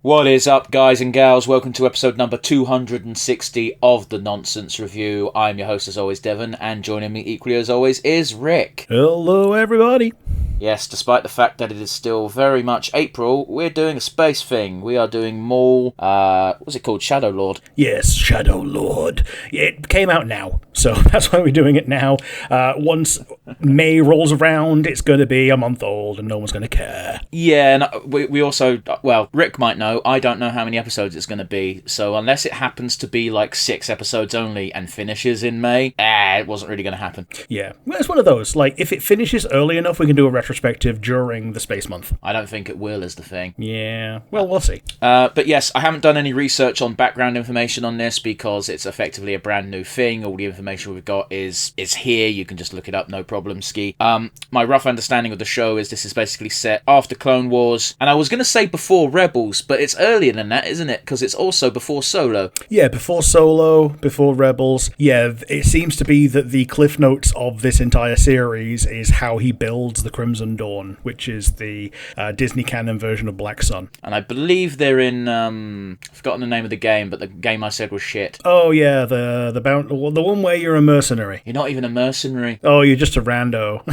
What is up, guys and gals? Welcome to episode number 260 of The Nonsense Review. I'm your host, as always, Devon, and joining me equally as always is Rick. Hello, everybody. Yes, despite the fact that it is still very much April, we're doing a space thing. We are doing Maul, what's it called? Shadow Lord. Yes, Shadow Lord. It came out now, so that's why we're doing it now. Once May rolls around, it's going to be a month old and no one's going to care. Yeah, and we also, well, Rick might know, I don't know how many episodes it's going to be, so unless it happens to be like 6 episodes only and finishes in May, it wasn't really going to happen. Yeah, well, it's one of those, like, if it finishes early enough, we can do a retrospective during the Space Month. I don't think it will, is the thing. Yeah, well, we'll see. But yes, I haven't done any research on background information on this because it's effectively a brand new thing. All the information we've got is here. You can just look it up, no problem, ski. My rough understanding of the show is this is basically set after Clone Wars, and I was going to say before Rebels, but it's earlier than that, isn't it? Because it's also before Solo. Yeah, before Solo, before Rebels. Yeah, it seems to be that the cliff notes of this entire series is how he builds the Crimson Dawn, which is the Disney canon version of Black Sun. And I believe they're in, I've forgotten the name of the game, but the game I said was shit. Oh yeah, the one where you're a mercenary. You're not even a mercenary. Oh, you're just a rando.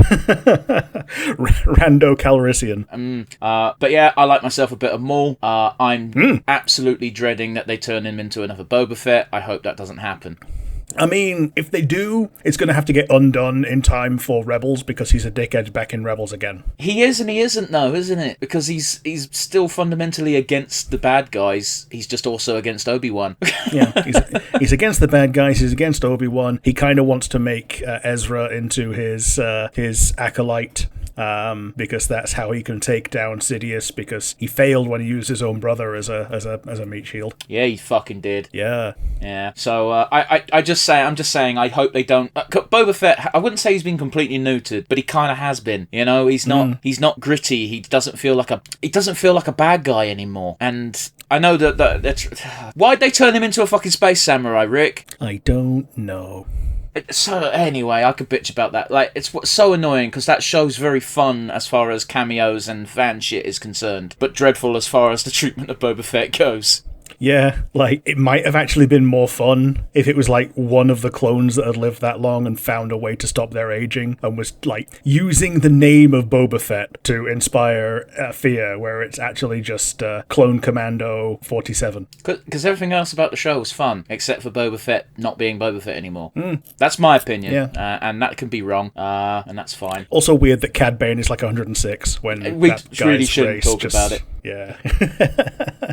Rando Calrissian. But yeah, I like myself a bit of Maul. I'm absolutely dreading that they turn him into another Boba Fett. I hope that doesn't happen. I mean, if they do, it's going to have to get undone in time for Rebels because he's a dickhead back in Rebels again. He is and he isn't, though, isn't it? Because he's still fundamentally against the bad guys. He's just also against Obi-Wan. Yeah, he's against the bad guys. He's against Obi-Wan. He kind of wants to make Ezra into his acolyte. Because that's how he can take down Sidious, because he failed when he used his own brother as a meat shield. Yeah, he fucking did. Yeah. So I'm just saying. I hope they don't. Boba Fett. I wouldn't say he's been completely neutered, but he kind of has been. You know, he's not. He's not gritty. He doesn't feel like a bad guy anymore. And I know that why'd they turn him into a fucking space samurai, Rick? I don't know. So anyway, I could bitch about that. Like, it's so annoying because that show's very fun as far as cameos and fan shit is concerned, but dreadful as far as the treatment of Boba Fett goes. Yeah, like, it might have actually been more fun if it was, like, one of the clones that had lived that long and found a way to stop their aging and was, like, using the name of Boba Fett to inspire fear, where it's actually just Clone Commando 47. Because everything else about the show was fun, except for Boba Fett not being Boba Fett anymore. That's my opinion, yeah. And that can be wrong, and that's fine. Also weird that Cad Bane is, like, 106 when we that really guy's shouldn't race talk just, about it. Yeah.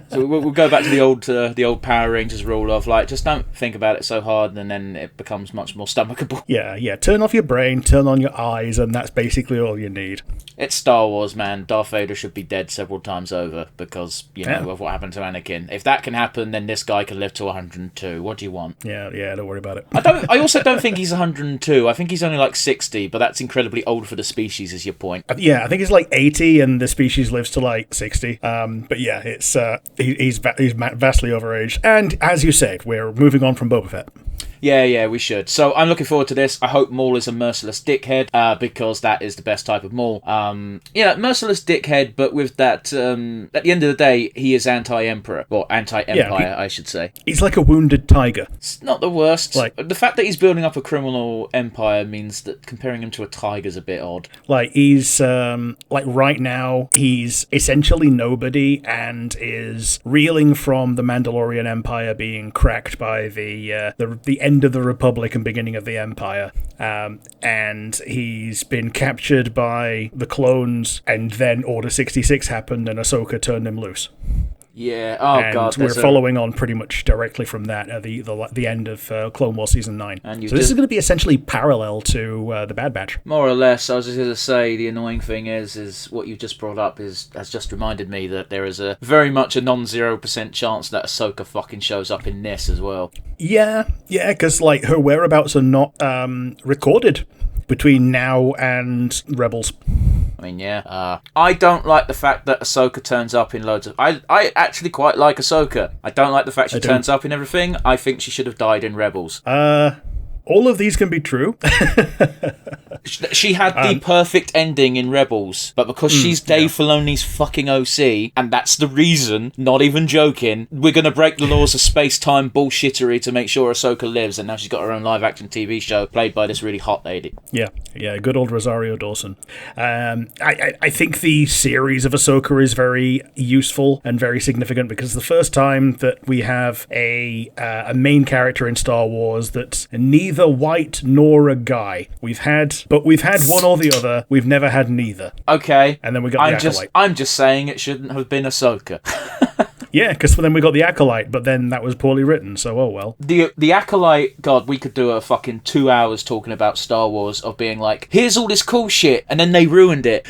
So we'll go back to the old Power Rangers rule of, like, just don't think about it so hard, and then it becomes much more stomachable. Yeah. Turn off your brain, turn on your eyes, and that's basically all you need. It's Star Wars, man. Darth Vader should be dead several times over because, you know, of what happened to Anakin. If that can happen, then this guy can live to 102. What do you want? Yeah, don't worry about it. I also don't think he's 102. I think he's only like 60, but that's incredibly old for the species, is your point. Yeah, I think it's like 80 and the species lives to like 60. But yeah, it's he's vastly overaged. And as you said, we're moving on from Boba Fett. Yeah, we should. So I'm looking forward to this. I hope Maul is a merciless dickhead, because that is the best type of Maul. Merciless dickhead, but with that, at the end of the day, he is anti-Emperor. Or anti-Empire, I should say. He's like a wounded tiger. It's not the worst. Like, the fact that he's building up a criminal empire means that comparing him to a tiger's a bit odd. Like, he's, like, right now, he's essentially nobody and is reeling from the Mandalorian Empire being cracked by the end of the Republic and beginning of the Empire, and he's been captured by the clones, and then Order 66 happened and Ahsoka turned him loose. Yeah, God. We're following on pretty much directly from that at the end of Clone Wars Season 9. So this is going to be essentially parallel to the Bad Batch. More or less. I was just going to say, the annoying thing is what you just brought up has just reminded me that there is a very much a non-0% chance that Ahsoka fucking shows up in this as well. Yeah, because, like, her whereabouts are not recorded between now and Rebels. I mean, yeah. I don't like the fact that Ahsoka turns up in loads of... I actually quite like Ahsoka. I don't like the fact she turns up in everything. I think she should have died in Rebels. all of these can be true. She had the perfect ending in Rebels, but because she's Dave Filoni's fucking OC, and that's the reason, not even joking, we're going to break the laws of space-time bullshittery to make sure Ahsoka lives, and now she's got her own live-action TV show played by this really hot lady. Yeah, good old Rosario Dawson. I think the series of Ahsoka is very useful and very significant because the first time that we have a main character in Star Wars that's neither white nor a guy. We've had one or the other. We've never had neither. Okay. And then we got the Acolyte. I'm just saying it shouldn't have been Ahsoka. Yeah, because then we got the Acolyte, but then that was poorly written, so oh well. The Acolyte, God, we could do a fucking 2 hours talking about Star Wars of being like, here's all this cool shit, and then they ruined it.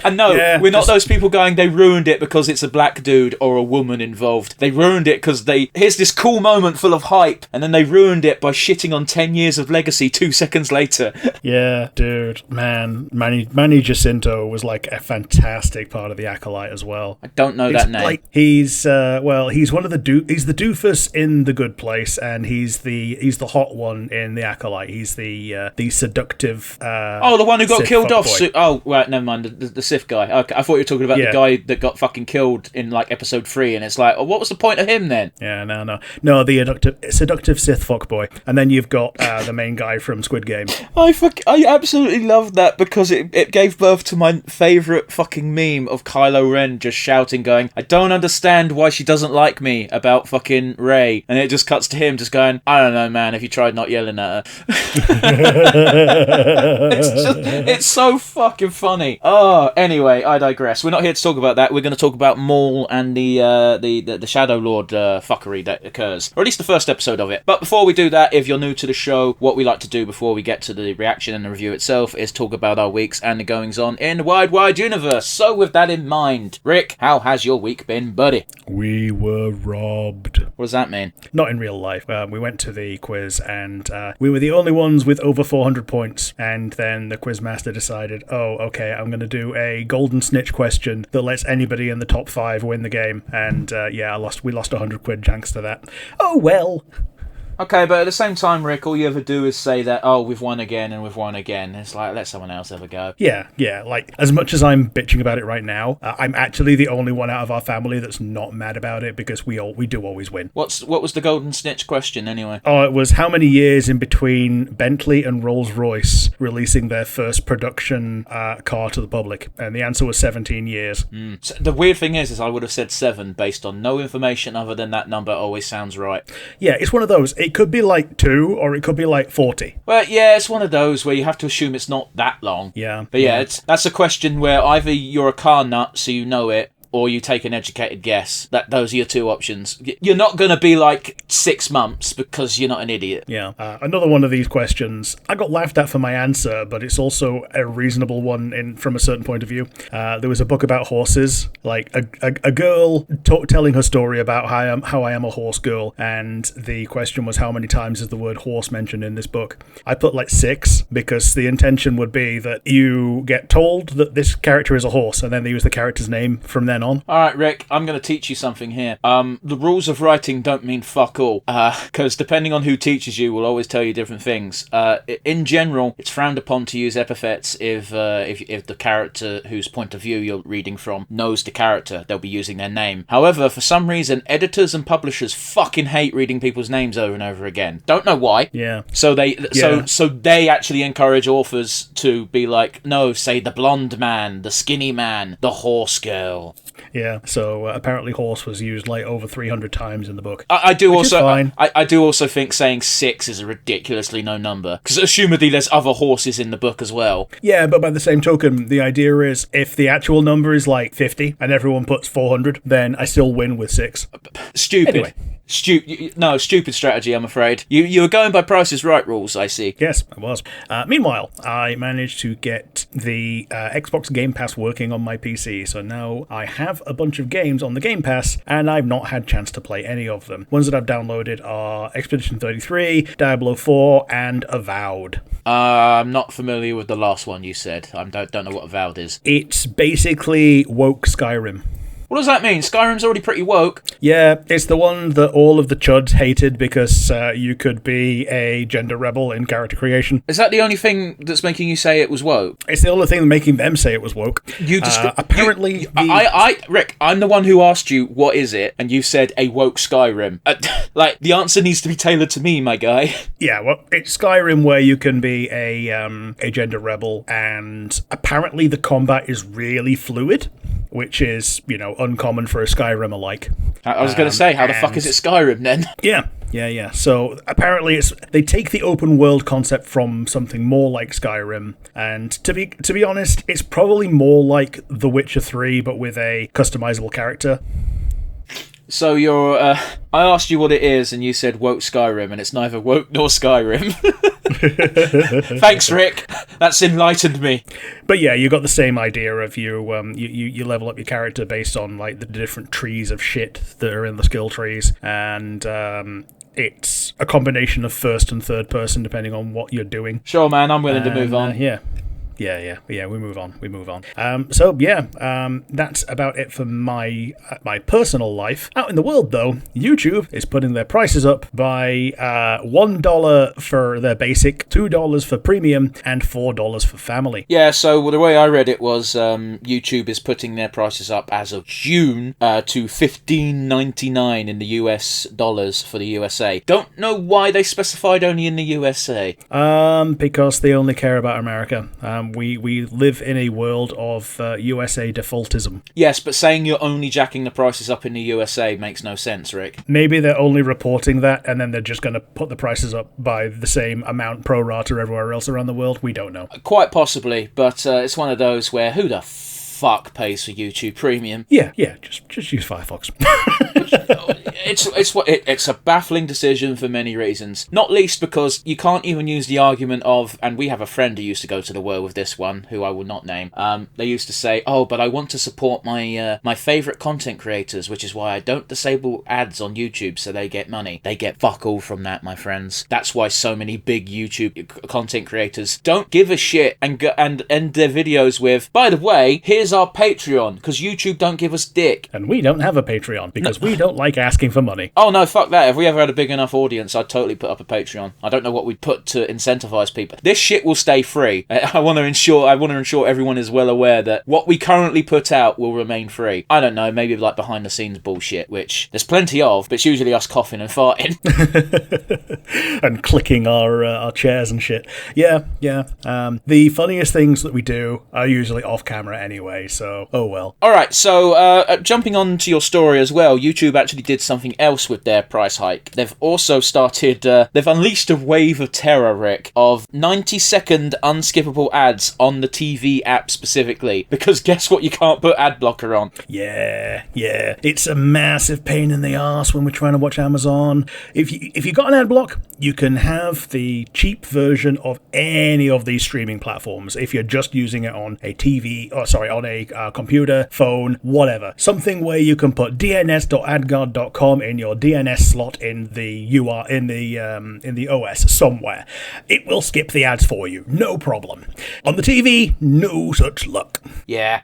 And no, we're not those people going, they ruined it because it's a black dude or a woman involved. They ruined it because here's this cool moment full of hype, and then they ruined it by shitting on 10 years of legacy 2 seconds later. Yeah, dude, man. Manny Jacinto was like a fantastic part of the Acolyte as well. I don't know that name. Like, he's one of the he's the doofus in The Good Place, and he's the hot one in the Acolyte. He's the seductive the one who got Sith killed off. boy. Right, never mind. The Sith guy. Okay, I thought you were talking about the guy that got fucking killed in like episode 3, and it's like, what was the point of him then? Yeah, no, the seductive Sith fuckboy, and then you've got the main guy from Squid Game. I absolutely loved that because it gave birth to my favourite fucking meme of Kylo Ren just shouting, going, I don't understand why she doesn't like me about fucking Rey, and it just cuts to him just going, I don't know, man, have you tried not yelling at her? It's so fucking funny. Oh, anyway, I digress. We're not here to talk about that. We're going to talk about Maul and the Shadow Lord fuckery that occurs, or at least the first episode of it. But before we do that, if you're new to the show, what we like to do before we get to the reaction and the review itself is talk about our weeks and the goings on in the wide universe. So with that in mind, Rick, how has your week been, buddy? We were robbed. What does that mean? Not in real life. We went to the quiz and we were the only ones with over 400 points, and then the quizmaster decided, oh, okay, I'm going to do a golden snitch question that lets anybody in the top 5 win the game, and we lost 100 quid thanks to that. Oh well. Okay, but at the same time, Rick, all you ever do is say that, oh, we've won again and we've won again. It's like, let someone else have a go. Yeah, like, as much as I'm bitching about it right now, I'm actually the only one out of our family that's not mad about it because we do always win. What was the golden snitch question, anyway? Oh, it was how many years in between Bentley and Rolls-Royce releasing their first production car to the public? And the answer was 17 years. So the weird thing is I would have said 7 based on no information other than that number always sounds right. Yeah, it's one of those. It could be like 2 or it could be like 40. Well, yeah, it's one of those where you have to assume it's not that long. Yeah. But that's a question where either you're a car nut, so you know it, or you take an educated guess. Those are your 2 options. You're not going to be like 6 months because you're not an idiot. Yeah. Another one of these questions, I got laughed at for my answer, but it's also a reasonable one from a certain point of view. There was a book about horses, like a girl telling her story about how I am a horse girl, and the question was how many times is the word horse mentioned in this book. I put like 6 because the intention would be that you get told that this character is a horse, and then they use the character's name from then on. Alright, Rick, I'm going to teach you something here. The rules of writing don't mean fuck all, because depending on who teaches you will always tell you different things. In general, it's frowned upon to use epithets if the character whose point of view you're reading from knows the character. They'll be using their name. However, for some reason, editors and publishers fucking hate reading people's names over and over again. Don't know why. Yeah. So they actually encourage authors to be like, no, say the blonde man, the skinny man, the horse girl. Yeah, so apparently horse was used like over 300 times in the book. I do also think saying 6 is a ridiculously low number, because assumedly there's other horses in the book as well. Yeah, but by the same token, the idea is if the actual number is like 50 and everyone puts 400, then I still win with 6. Stupid. Anyway. Stupid strategy, I'm afraid. You were going by Price is Right rules, I see. Yes, I was. Meanwhile, I managed to get the Xbox Game Pass working on my PC, so now I have a bunch of games on the Game Pass, and I've not had a chance to play any of them. Ones that I've downloaded are Expedition 33, Diablo 4, and Avowed. I'm not familiar with the last one you said. I don't know what Avowed is. It's basically woke Skyrim. What does that mean? Skyrim's already pretty woke. Yeah, it's the one that all of the chuds hated because you could be a gender rebel in character creation. Is that the only thing that's making you say it was woke? It's the only thing making them say it was woke. Apparently, Rick, I'm the one who asked you what is it, and you said a woke Skyrim. Like, the answer needs to be tailored to me, my guy. Yeah, well, it's Skyrim where you can be a gender rebel, and apparently the combat is really fluid, which is, uncommon for a Skyrim alike. I was going to say, how the fuck is it Skyrim then? Yeah. So apparently they take the open world concept from something more like Skyrim, and to be honest, it's probably more like The Witcher 3 but with a customizable character. So I asked you what it is, and you said woke Skyrim, and it's neither woke nor Skyrim. Thanks, Rick. That's enlightened me. But yeah, you got the same idea of you level up your character based on like the different trees of shit that are in the skill trees, and it's a combination of first and third person depending on what you're doing. Sure, man. I'm willing to move on. Yeah, we move on. So that's about it for my personal life. Out in the world, though, YouTube is putting their prices up by $1 for their basic, $2 for premium, and $4 for family. Yeah, so the way I read it was YouTube is putting their prices up as of June to $15.99 in the US dollars for the USA. Don't know why they specified only in the USA. Because they only care about America. We live in a world of USA defaultism. Yes, but saying you're only jacking the prices up in the USA makes no sense, Rick. Maybe they're only reporting that, and then they're just going to put the prices up by the same amount pro rata everywhere else around the world. We don't know. Quite possibly, but it's one of those where who the fuck pays for YouTube Premium? Yeah, just use Firefox. It's a baffling decision for many reasons. Not least because you can't even use the argument of, and we have a friend who used to go to the well with this one, who I will not name. They used to say, "Oh, but I want to support my favourite content creators, which is why I don't disable ads on YouTube so they get money." They get fuck all from that, my friends. That's why so many big YouTube content creators don't give a shit and end their videos with, "By the way, here's our Patreon," because YouTube don't give us dick. And we don't have a Patreon because we don't like asking for money. Oh no, fuck that. If we ever had a big enough audience, I'd totally put up a Patreon. I don't know what we'd put to incentivize people. This shit will stay free. I want to ensure everyone is well aware that what we currently put out will remain free. I don't know, maybe like behind the scenes bullshit, which there's plenty of, but it's usually us coughing and farting. And clicking our chairs and shit. Yeah. The funniest things that we do are usually off camera anyway, so oh well. Alright, so jumping on to your story as well, YouTube actually did something else with their price hike. They've also started, they've unleashed a wave of terror, Rick, of 90-second unskippable ads on the TV app specifically, because guess what, you can't put ad blocker on. Yeah. It's a massive pain in the arse when we're trying to watch Amazon. If you got an ad block, you can have the cheap version of any of these streaming platforms if you're just using it on a on a computer, phone, whatever. Something where you can put dns.adguard.com in your DNS slot in the in the OS somewhere. It will skip the ads for you, no problem. On the TV, no such luck. Yeah.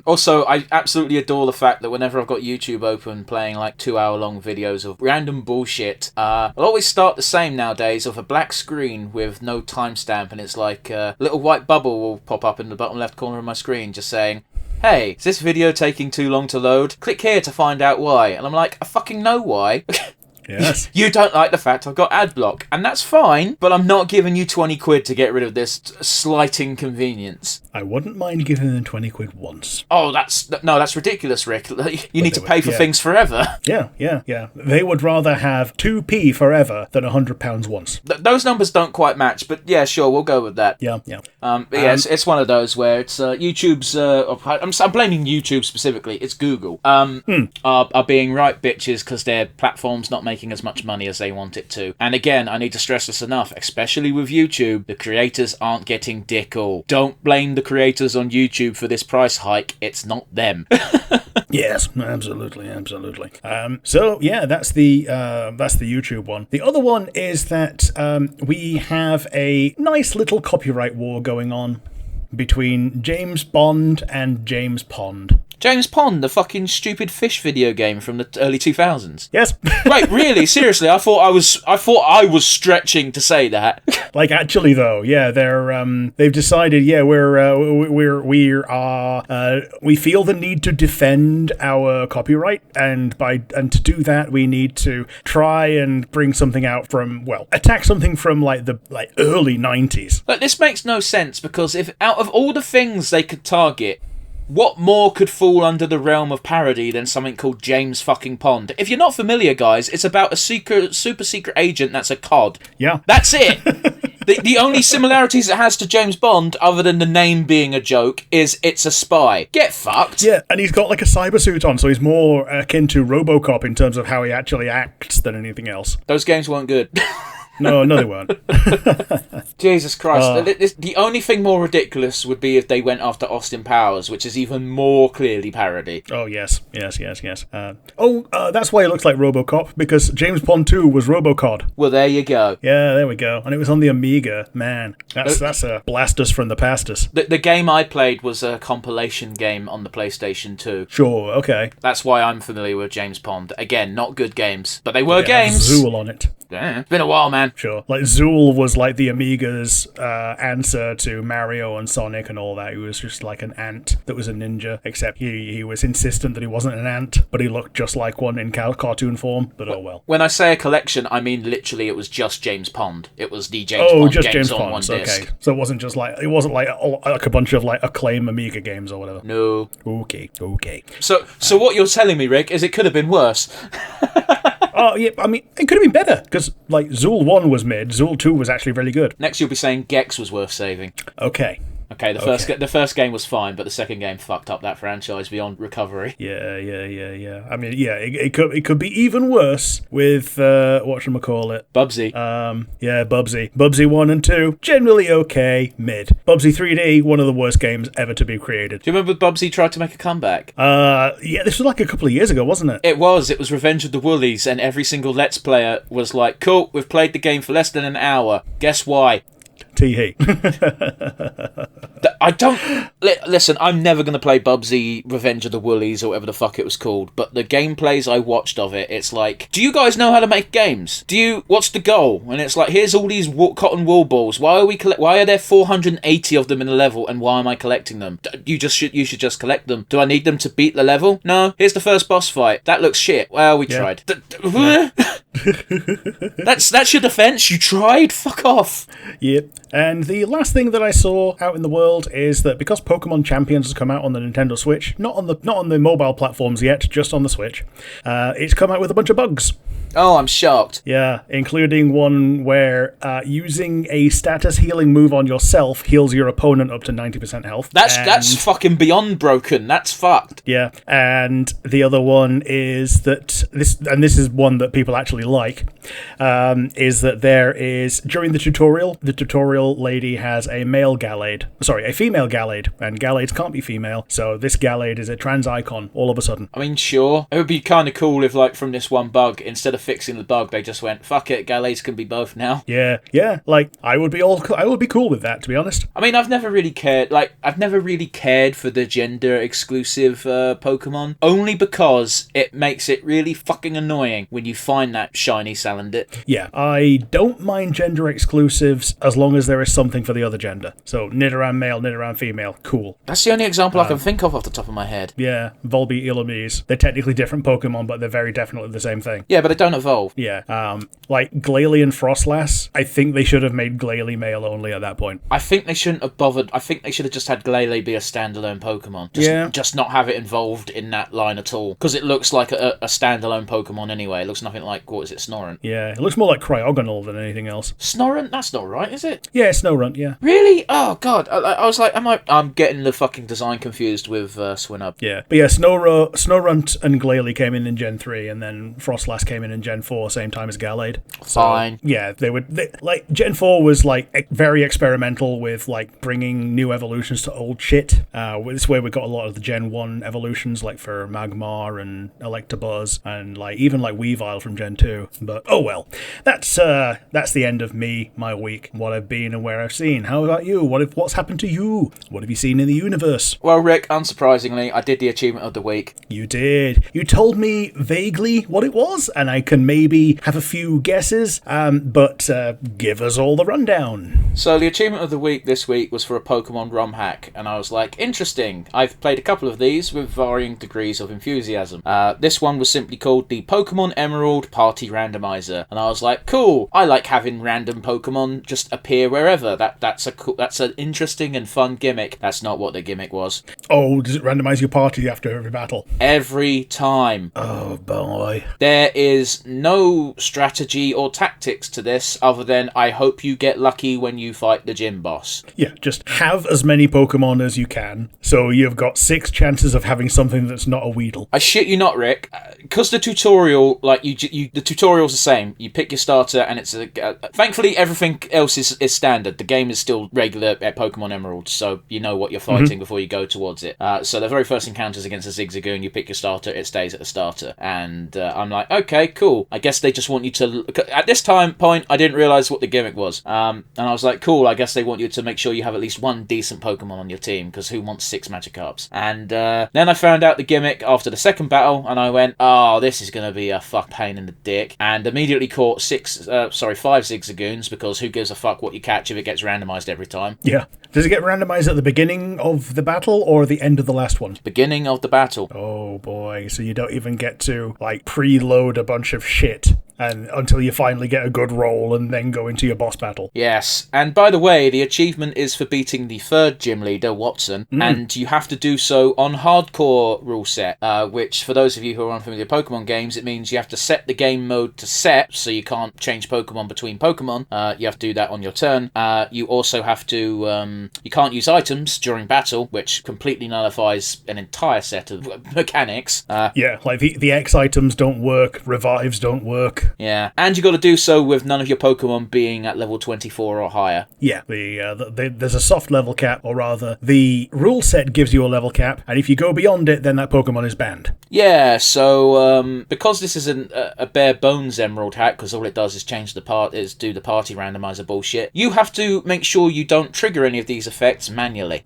Also, I absolutely adore the fact that whenever I've got YouTube open playing like 2-hour-long videos of random bullshit, I'll always start the same nowadays of a black screen with no timestamp, and it's like a little white bubble will pop up in the bottom left corner of my screen just saying, "Hey, is this video taking too long to load? Click here to find out why." And I'm like, I fucking know why. Yes. You don't like the fact I've got ad block, and that's fine, but I'm not giving you 20 quid to get rid of this slight inconvenience. I wouldn't mind giving them 20 quid once. Oh, that's ridiculous, Rick. You need to pay for things forever. Yeah. They would rather have 2p forever than £100 once. Those numbers don't quite match, but yeah, sure, we'll go with that. Yeah. It's one of those where it's YouTube's. I'm blaming YouTube specifically. It's Google. Are being right bitches because their platform's not making as much money as they want it to. And again, I need to stress this enough, especially with YouTube, the creators aren't getting dick all. Don't blame the creators on YouTube for this price hike. It's not them. Yes, absolutely. So yeah, that's the YouTube one. The other one is that we have a nice little copyright war going on between James Bond and James Pond. James Pond, the fucking stupid fish video game from the early 2000s. Yes. Right, really, seriously, I thought I was stretching to say that. Like, actually, though, yeah, they've decided, yeah, we feel the need to defend our copyright, and to do that, we need to try and bring something out from, well, attack something from like the early 90s. But this makes no sense, because if out of all the things they could target, what more could fall under the realm of parody than something called James fucking Pond? If you're not familiar, guys, it's about a super secret agent that's a cod. Yeah. That's it. The only similarities it has to James Bond, other than the name being a joke, is it's a spy. Get fucked. Yeah, and he's got like a cyber suit on, so he's more akin to RoboCop in terms of how he actually acts than anything else. Those games weren't good. No, they weren't. Jesus Christ. The only thing more ridiculous would be if they went after Austin Powers, which is even more clearly parody. Oh, yes. That's why it looks like RoboCop, because James Bond 2 was RoboCod. Well, there you go. Yeah, there we go. And it was on the Amiga. Man, that's a blasters from the pasters. The game I played was a compilation game on the PlayStation 2. Sure, okay. That's why I'm familiar with James Pond. Again, not good games, but they were games. Zool on it. Yeah, it's been a while, man. Sure. Like, Zool was like the Amiga's answer to Mario and Sonic and all that. He was just like an ant that was a ninja, except he was insistent that he wasn't an ant, but he looked just like one in cartoon form, but oh well. When I say a collection, I mean literally it was just James Pond. It was the James Pond just games James on Pond. one disc. Okay. So it wasn't like a bunch of like Acclaim Amiga games or whatever. No. Okay. So what you're telling me, Rick, is it could have been worse. Oh, yeah, I mean, it could have been better, because, like, Zool 1 was mid, Zool 2 was actually really good. Next you'll be saying Gex was worth saving. Okay, the first game was fine, but the second game fucked up that franchise beyond recovery. Yeah. I mean, yeah, it could be even worse with whatchamacallit? Bubsy. Bubsy. Bubsy 1 and 2, generally okay, mid. Bubsy 3D, one of the worst games ever to be created. Do you remember Bubsy tried to make a comeback? Yeah, this was like a couple of years ago, wasn't it? It was Revenge of the Woolies, and every single Let's Player was like, cool, we've played the game for less than an hour. Guess why? Tee-hee. I don't... Listen, I'm never going to play Bubsy Revenge of the Woolies or whatever the fuck it was called, but the gameplays I watched of it, it's like, do you guys know how to make games? What's the goal? And it's like, here's all these cotton wool balls. Why are there 480 of them in a level, and why am I collecting them? You should just collect them. Do I need them to beat the level? No. Here's the first boss fight. That looks shit. Well, we tried. That's your defense? You tried? Fuck off. Yep. And the last thing that I saw out in the world is that because Pokemon Champions has come out on the Nintendo Switch, not on the mobile platforms yet, just on the Switch, it's come out with a bunch of bugs. Oh, I'm shocked. Yeah, including one where using a status healing move on yourself heals your opponent up to 90% health. That's fucking beyond broken. That's fucked. Yeah, and the other one is that this is one that people actually like, is that there is, during the tutorial lady has a female Gallade, and Gallades can't be female, so this Gallade is a trans icon all of a sudden. I mean, sure. It would be kind of cool if, like, from this one bug, instead of fixing the bug, they just went, fuck it, Gallades can be both now. Yeah, like, I would be cool with that, to be honest. I mean, I've never really cared for the gender exclusive Pokemon, only because it makes it really fucking annoying when you find that shiny Salandit. Yeah, I don't mind gender exclusives as long as there is something for the other gender. So, Nidoran male, Nidoran female, cool. That's the only example I can think of off the top of my head. Yeah, Volbeat, Illumise. They're technically different Pokemon, but they're very definitely the same thing. Yeah, but they don't evolve. Yeah, like Glalie and Frostlass, I think they should have made Glalie male only at that point. I think they shouldn't have bothered. I think they should have just had Glalie be a standalone Pokemon. Just not have it involved in that line at all. Because it looks like a standalone Pokemon anyway. It looks nothing like, what is it, Snorunt? Yeah, it looks more like Cryogonal than anything else. Snorunt? That's not right, is it? Yeah, Snorunt, yeah. Really? Oh, God. I was like, I'm getting the fucking design confused with Swinub. Yeah, but yeah, Snorunt and Glalie came in Gen 3, and then Frostlass came in in Gen 4, same time as Gallade. Fine. Yeah, like Gen 4 was like very experimental with like bringing new evolutions to old shit. This way we got a lot of the Gen 1 evolutions, like for Magmar and Electabuzz, and like even like Weavile from Gen 2. But oh well, that's the end of my week, what I've been and where I've seen. How about you? What's happened to you? What have you seen in the universe? Well, Rick, unsurprisingly, I did the achievement of the week. You did. You told me vaguely what it was, and I can maybe have a few guesses, but give us all the rundown. So the achievement of the week this week was for a Pokemon ROM hack, and I was like, interesting. I've played a couple of these with varying degrees of enthusiasm. This one was simply called the Pokemon Emerald Party Randomizer, and I was like, cool. I like having random Pokemon just appear wherever. That's an interesting and fun gimmick. That's not what the gimmick was. Oh, does it randomize your party after every battle? Every time. Oh boy. There is no strategy or tactics to this other than I hope you get lucky when you fight the gym boss. Yeah, just have as many Pokemon as you can, so you've got 6 chances of having something that's not a Weedle. I shit you not, Rick, because the tutorial, like the tutorial's the same. You pick your starter, and it's thankfully everything else is standard. The game is still regular at Pokemon Emerald, so you know what you're fighting before you go towards it. So the very first encounter's against a Zigzagoon. You pick your starter, it stays at the starter, and I'm like, okay, cool. I guess they just want you to. At this point, I didn't realize what the gimmick was, and I was like, cool. I guess they want you to make sure you have at least one decent Pokemon on your team, because who wants 6 Magikarps? And then I found out the gimmick after the second battle, and I went, oh, this is going to be a fuck pain in the dick, and immediately caught 5 Zigzagoons, because who gives a fuck what you catch if it gets randomized every time? Yeah. Does it get randomized at the beginning of the battle or the end of the last one? Beginning of the battle. Oh boy, so you don't even get to like preload a bunch of shit and until you finally get a good roll and then go into your boss battle. Yes, and by the way, the achievement is for beating the 3rd gym leader, Watson, and you have to do so on hardcore rule set, which for those of you who are unfamiliar with Pokemon games, it means you have to set the game mode to set, so you can't change Pokemon between Pokemon. You have to do that on your turn. You also have to, you can't use items during battle, which completely nullifies an entire set of mechanics. Yeah, like the X items don't work, revives don't work. Yeah, and you got to do so with none of your Pokemon being at level 24 or higher. Yeah, there's a soft level cap, or rather, the rule set gives you a level cap, and if you go beyond it, then that Pokemon is banned. Yeah, so because this isn't a bare bones Emerald hack, because all it does is do the party randomizer bullshit, you have to make sure you don't trigger any of these effects manually.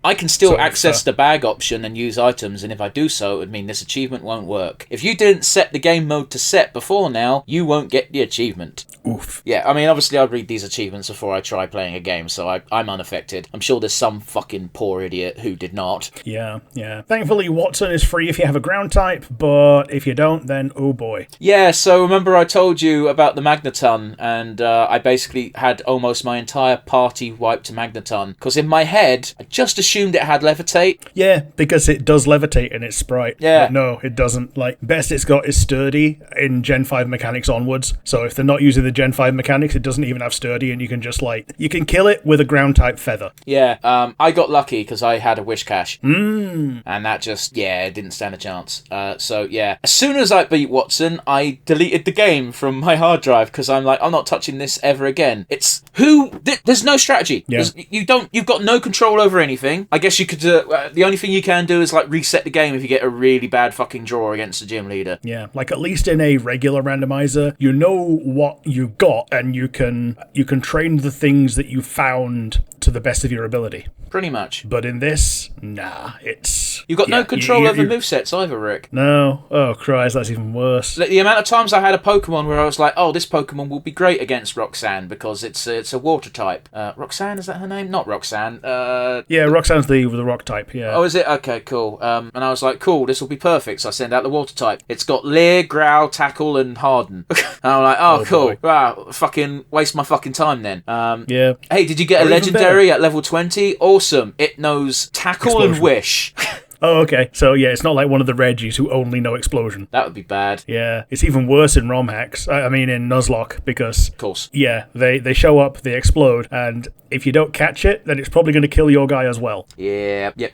I can still access the bag option and use items, and if I do so, it would mean this achievement won't work. If you didn't set the game mode to set before now, you won't get the achievement. Oof. Yeah, I mean, obviously I'd read these achievements before I try playing a game, so I'm unaffected. I'm sure there's some fucking poor idiot who did not. Yeah. Thankfully, Watson is free if you have a ground type, but if you don't, then oh boy. Yeah, so remember I told you about the Magneton, and I basically had almost my entire party wiped to Magneton, because in my head, I just assumed it had Levitate. Yeah, because it does levitate in its sprite. Yeah. But no, it doesn't. Like, best it's got is Sturdy in Gen 5 mechanics onwards, so if they're not using the Gen 5 mechanics, it doesn't even have Sturdy, and you can just, like, you can kill it with a ground type Feather. Yeah, I got lucky because I had a Wish Cache. And that just, it didn't stand a chance. So, yeah. As soon as I beat Watson, I deleted the game from my hard drive, because I'm like, I'm not touching this ever again. There's no strategy. Yeah. You've got no control over anything. I guess you could, the only thing you can do is, like, reset the game if you get a really bad fucking draw against the gym leader. Yeah, like, at least in a regular randomizer, you know what you got, and you can train the things that you found to the best of your ability. Pretty much. But in this, nah, it's... You've got no control over movesets either, Rick. No. Oh, Christ, that's even worse. The amount of times I had a Pokemon where I was like, oh, this Pokemon will be great against Roxanne because it's a water type. Roxanne, is that her name? Not Roxanne. Yeah, Roxanne's the rock type, yeah. Oh, is it? Okay, cool. And I was like, cool, this will be perfect. So I send out the water type. It's got Leer, Growl, Tackle, and Harden. And I'm like, oh cool. Boy. Wow, fucking waste my fucking time then. Yeah. Hey, did you get a legendary at level 20? Awesome. It knows Tackle and Wish. Oh, okay. So, yeah, it's not like one of the Reggies who only know explosion. That would be bad. Yeah, it's even worse in ROM hacks. I mean, in Nuzlocke, because... Of course. Yeah, they show up, they explode, and if you don't catch it, then it's probably going to kill your guy as well. Yeah, yep.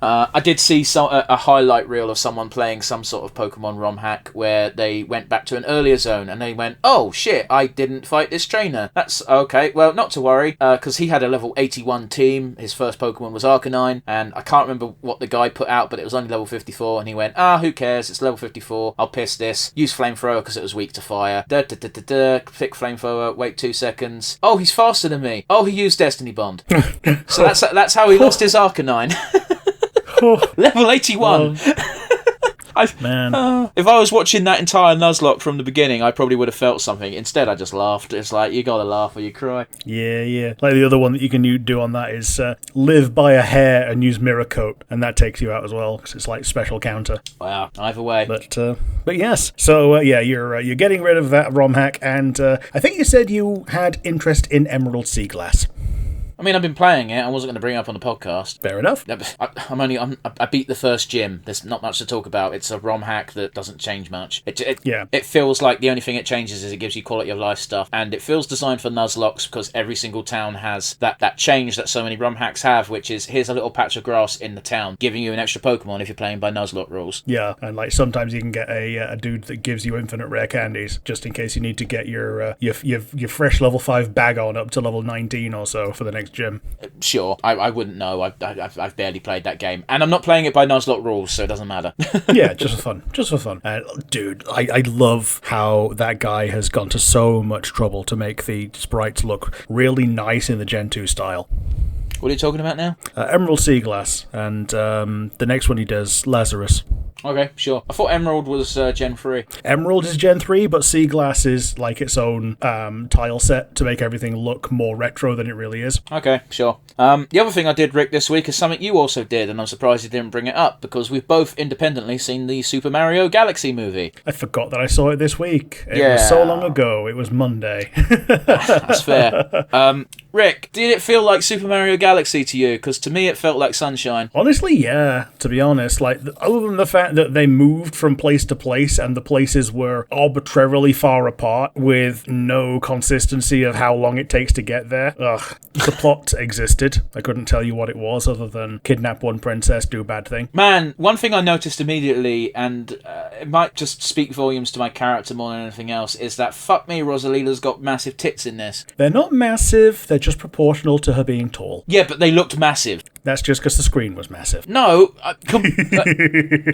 I did see a highlight reel of someone playing some sort of Pokemon ROM hack where they went back to an earlier zone and they went, oh shit, I didn't fight this trainer. That's okay, well, not to worry, because he had a level 81 team. His first Pokemon was Arcanine, and I can't remember what the guy put out, but it was only level 54, and he went, who cares, it's level 54, I'll piss this. Use Flamethrower because it was weak to fire. Pick Flamethrower, wait 2 seconds. Oh, he's faster than me. Oh, he used Destiny Bond. So that's how he lost his Arcanine. Level 81. Man. If I was watching that entire Nuzlocke from the beginning, I probably would have felt something. Instead, I just laughed. It's like, you gotta laugh or you cry. Yeah. Like the other one that you can do on that is live by a hair and use Mirror Coat, and that takes you out as well, because it's like special counter. Wow, either way. But yes. So, you're getting rid of that ROM hack, and I think you said you had interest in Emerald Sea Glass. I mean, I've been playing it. I wasn't going to bring it up on the podcast. Fair enough. I beat the first gym. There's not much to talk about. It's a ROM hack that doesn't change much. It feels like the only thing it changes is it gives you quality of life stuff, and it feels designed for Nuzlocks because every single town has that change that so many ROM hacks have, which is here's a little patch of grass in the town, giving you an extra Pokemon if you're playing by Nuzlocke rules. Yeah, and like sometimes you can get a dude that gives you infinite rare candies just in case you need to get your fresh level 5 bag on up to level 19 or so for the next gym. Sure, I wouldn't know. I've barely played that game, and I'm not playing it by Nuzlocke rules, so it doesn't matter. Yeah, just for fun. Dude, I love how that guy has gone to so much trouble to make the sprites look really nice in the Gen 2 style. What are you talking about now? Emerald Sea Glass, and the next one he does, Lazarus. Okay, sure. I thought Emerald was Gen 3. Emerald is Gen 3, but Sea Glass is like its own tile set to make everything look more retro than it really is. Okay, sure. The other thing I did, Rick, this week is something you also did, and I'm surprised you didn't bring it up, because we've both independently seen the Super Mario Galaxy movie. I forgot that I saw it this week. It was so long ago. It was Monday. That's fair. Rick, did it feel like Super Mario Galaxy to you? Because to me it felt like Sunshine. Honestly, yeah, to be honest. Like, other than the fact that they moved from place to place and the places were arbitrarily far apart with no consistency of how long it takes to get there. The plot existed. I couldn't tell you what it was other than kidnap one princess, do a bad thing. Man, one thing I noticed immediately, and it might just speak volumes to my character more than anything else, is that fuck me, Rosalita's got massive tits in this. They're not massive, they're just proportional to her being tall. Yeah, but they looked massive. That's just because the screen was massive. No,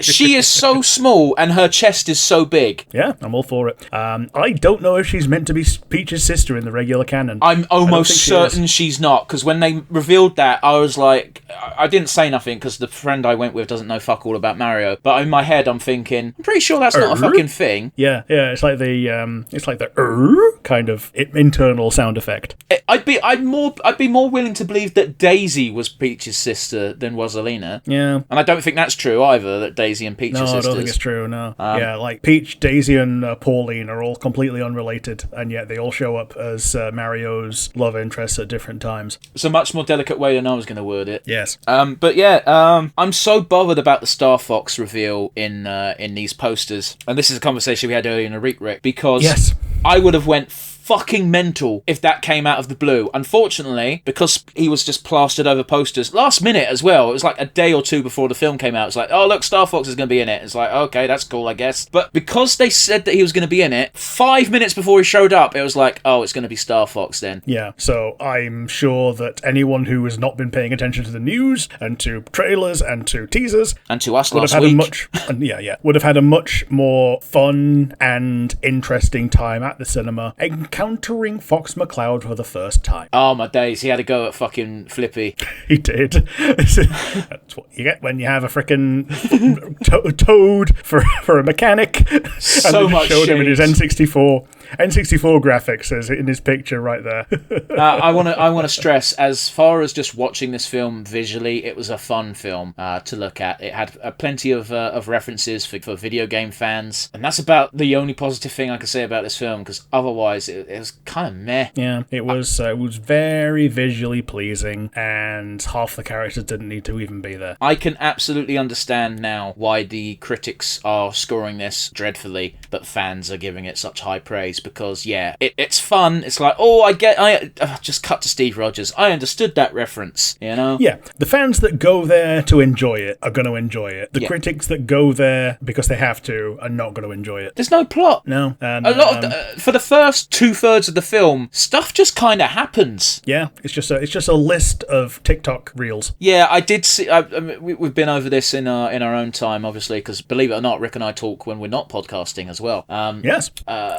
she is so small and her chest is so big. Yeah, I'm all for it. I don't know if she's meant to be Peach's sister in the regular canon. I'm almost certain she's not, because when they revealed that, I was like, I didn't say nothing because the friend I went with doesn't know fuck all about Mario. But in my head, I'm thinking, I'm pretty sure that's not a fucking thing. Yeah, it's like the kind of internal sound effect. I'd be more willing to believe that Daisy was Peach's sister than Rosalina. Yeah. And I don't think that's true either, that Daisy and Peach are sisters. No, I don't think it's true, no. Yeah, like Peach, Daisy, and Pauline are all completely unrelated, and yet they all show up as Mario's love interests at different times. It's a much more delicate way than I was going to word it. Yes. But yeah, I'm so bothered about the Star Fox reveal in these posters. And this is a conversation we had earlier in the week, Rick, because yes. I would have went fucking mental if that came out of the blue. Unfortunately, because he was just plastered over posters last minute as well, it was like a day or two before the film came out. It's like, oh look, Star Fox is going to be in it. It's like, okay, that's cool, I guess. But because they said that he was going to be in it 5 minutes before he showed up, it was like, oh, it's going to be Star Fox then. Yeah, so I'm sure that anyone who has not been paying attention to the news and to trailers and to teasers and to us would last have had week, would have had a much more fun and interesting time at the cinema encountering Fox McCloud for the first time. Oh my days, he had to go at fucking Flippy. He did. That's what you get when you have a frickin' toad for a mechanic. So and much showed shade. him in his N64. N64 graphics is in his picture right there. I want to stress, as far as just watching this film visually, it was a fun film to look at. It had plenty of references for video game fans, and that's about the only positive thing I can say about this film, because otherwise it was kind of meh. Yeah, it was very visually pleasing, and half the characters didn't need to even be there. I can absolutely understand now why the critics are scoring this dreadfully, but fans are giving it such high praise, because it's fun. It's like, I just cut to Steve Rogers. I understood that reference, you know? Yeah, the fans that go there to enjoy it are going to enjoy it. The critics that go there because they have to are not going to enjoy it. There's no plot. No. And, a lot of for the first 2/3 of the film, stuff just kind of happens. Yeah, it's just a list of TikTok reels. Yeah, I did see. We've been over this in our own time, obviously, because believe it or not, Rick and I talk when we're not podcasting as well. Yes.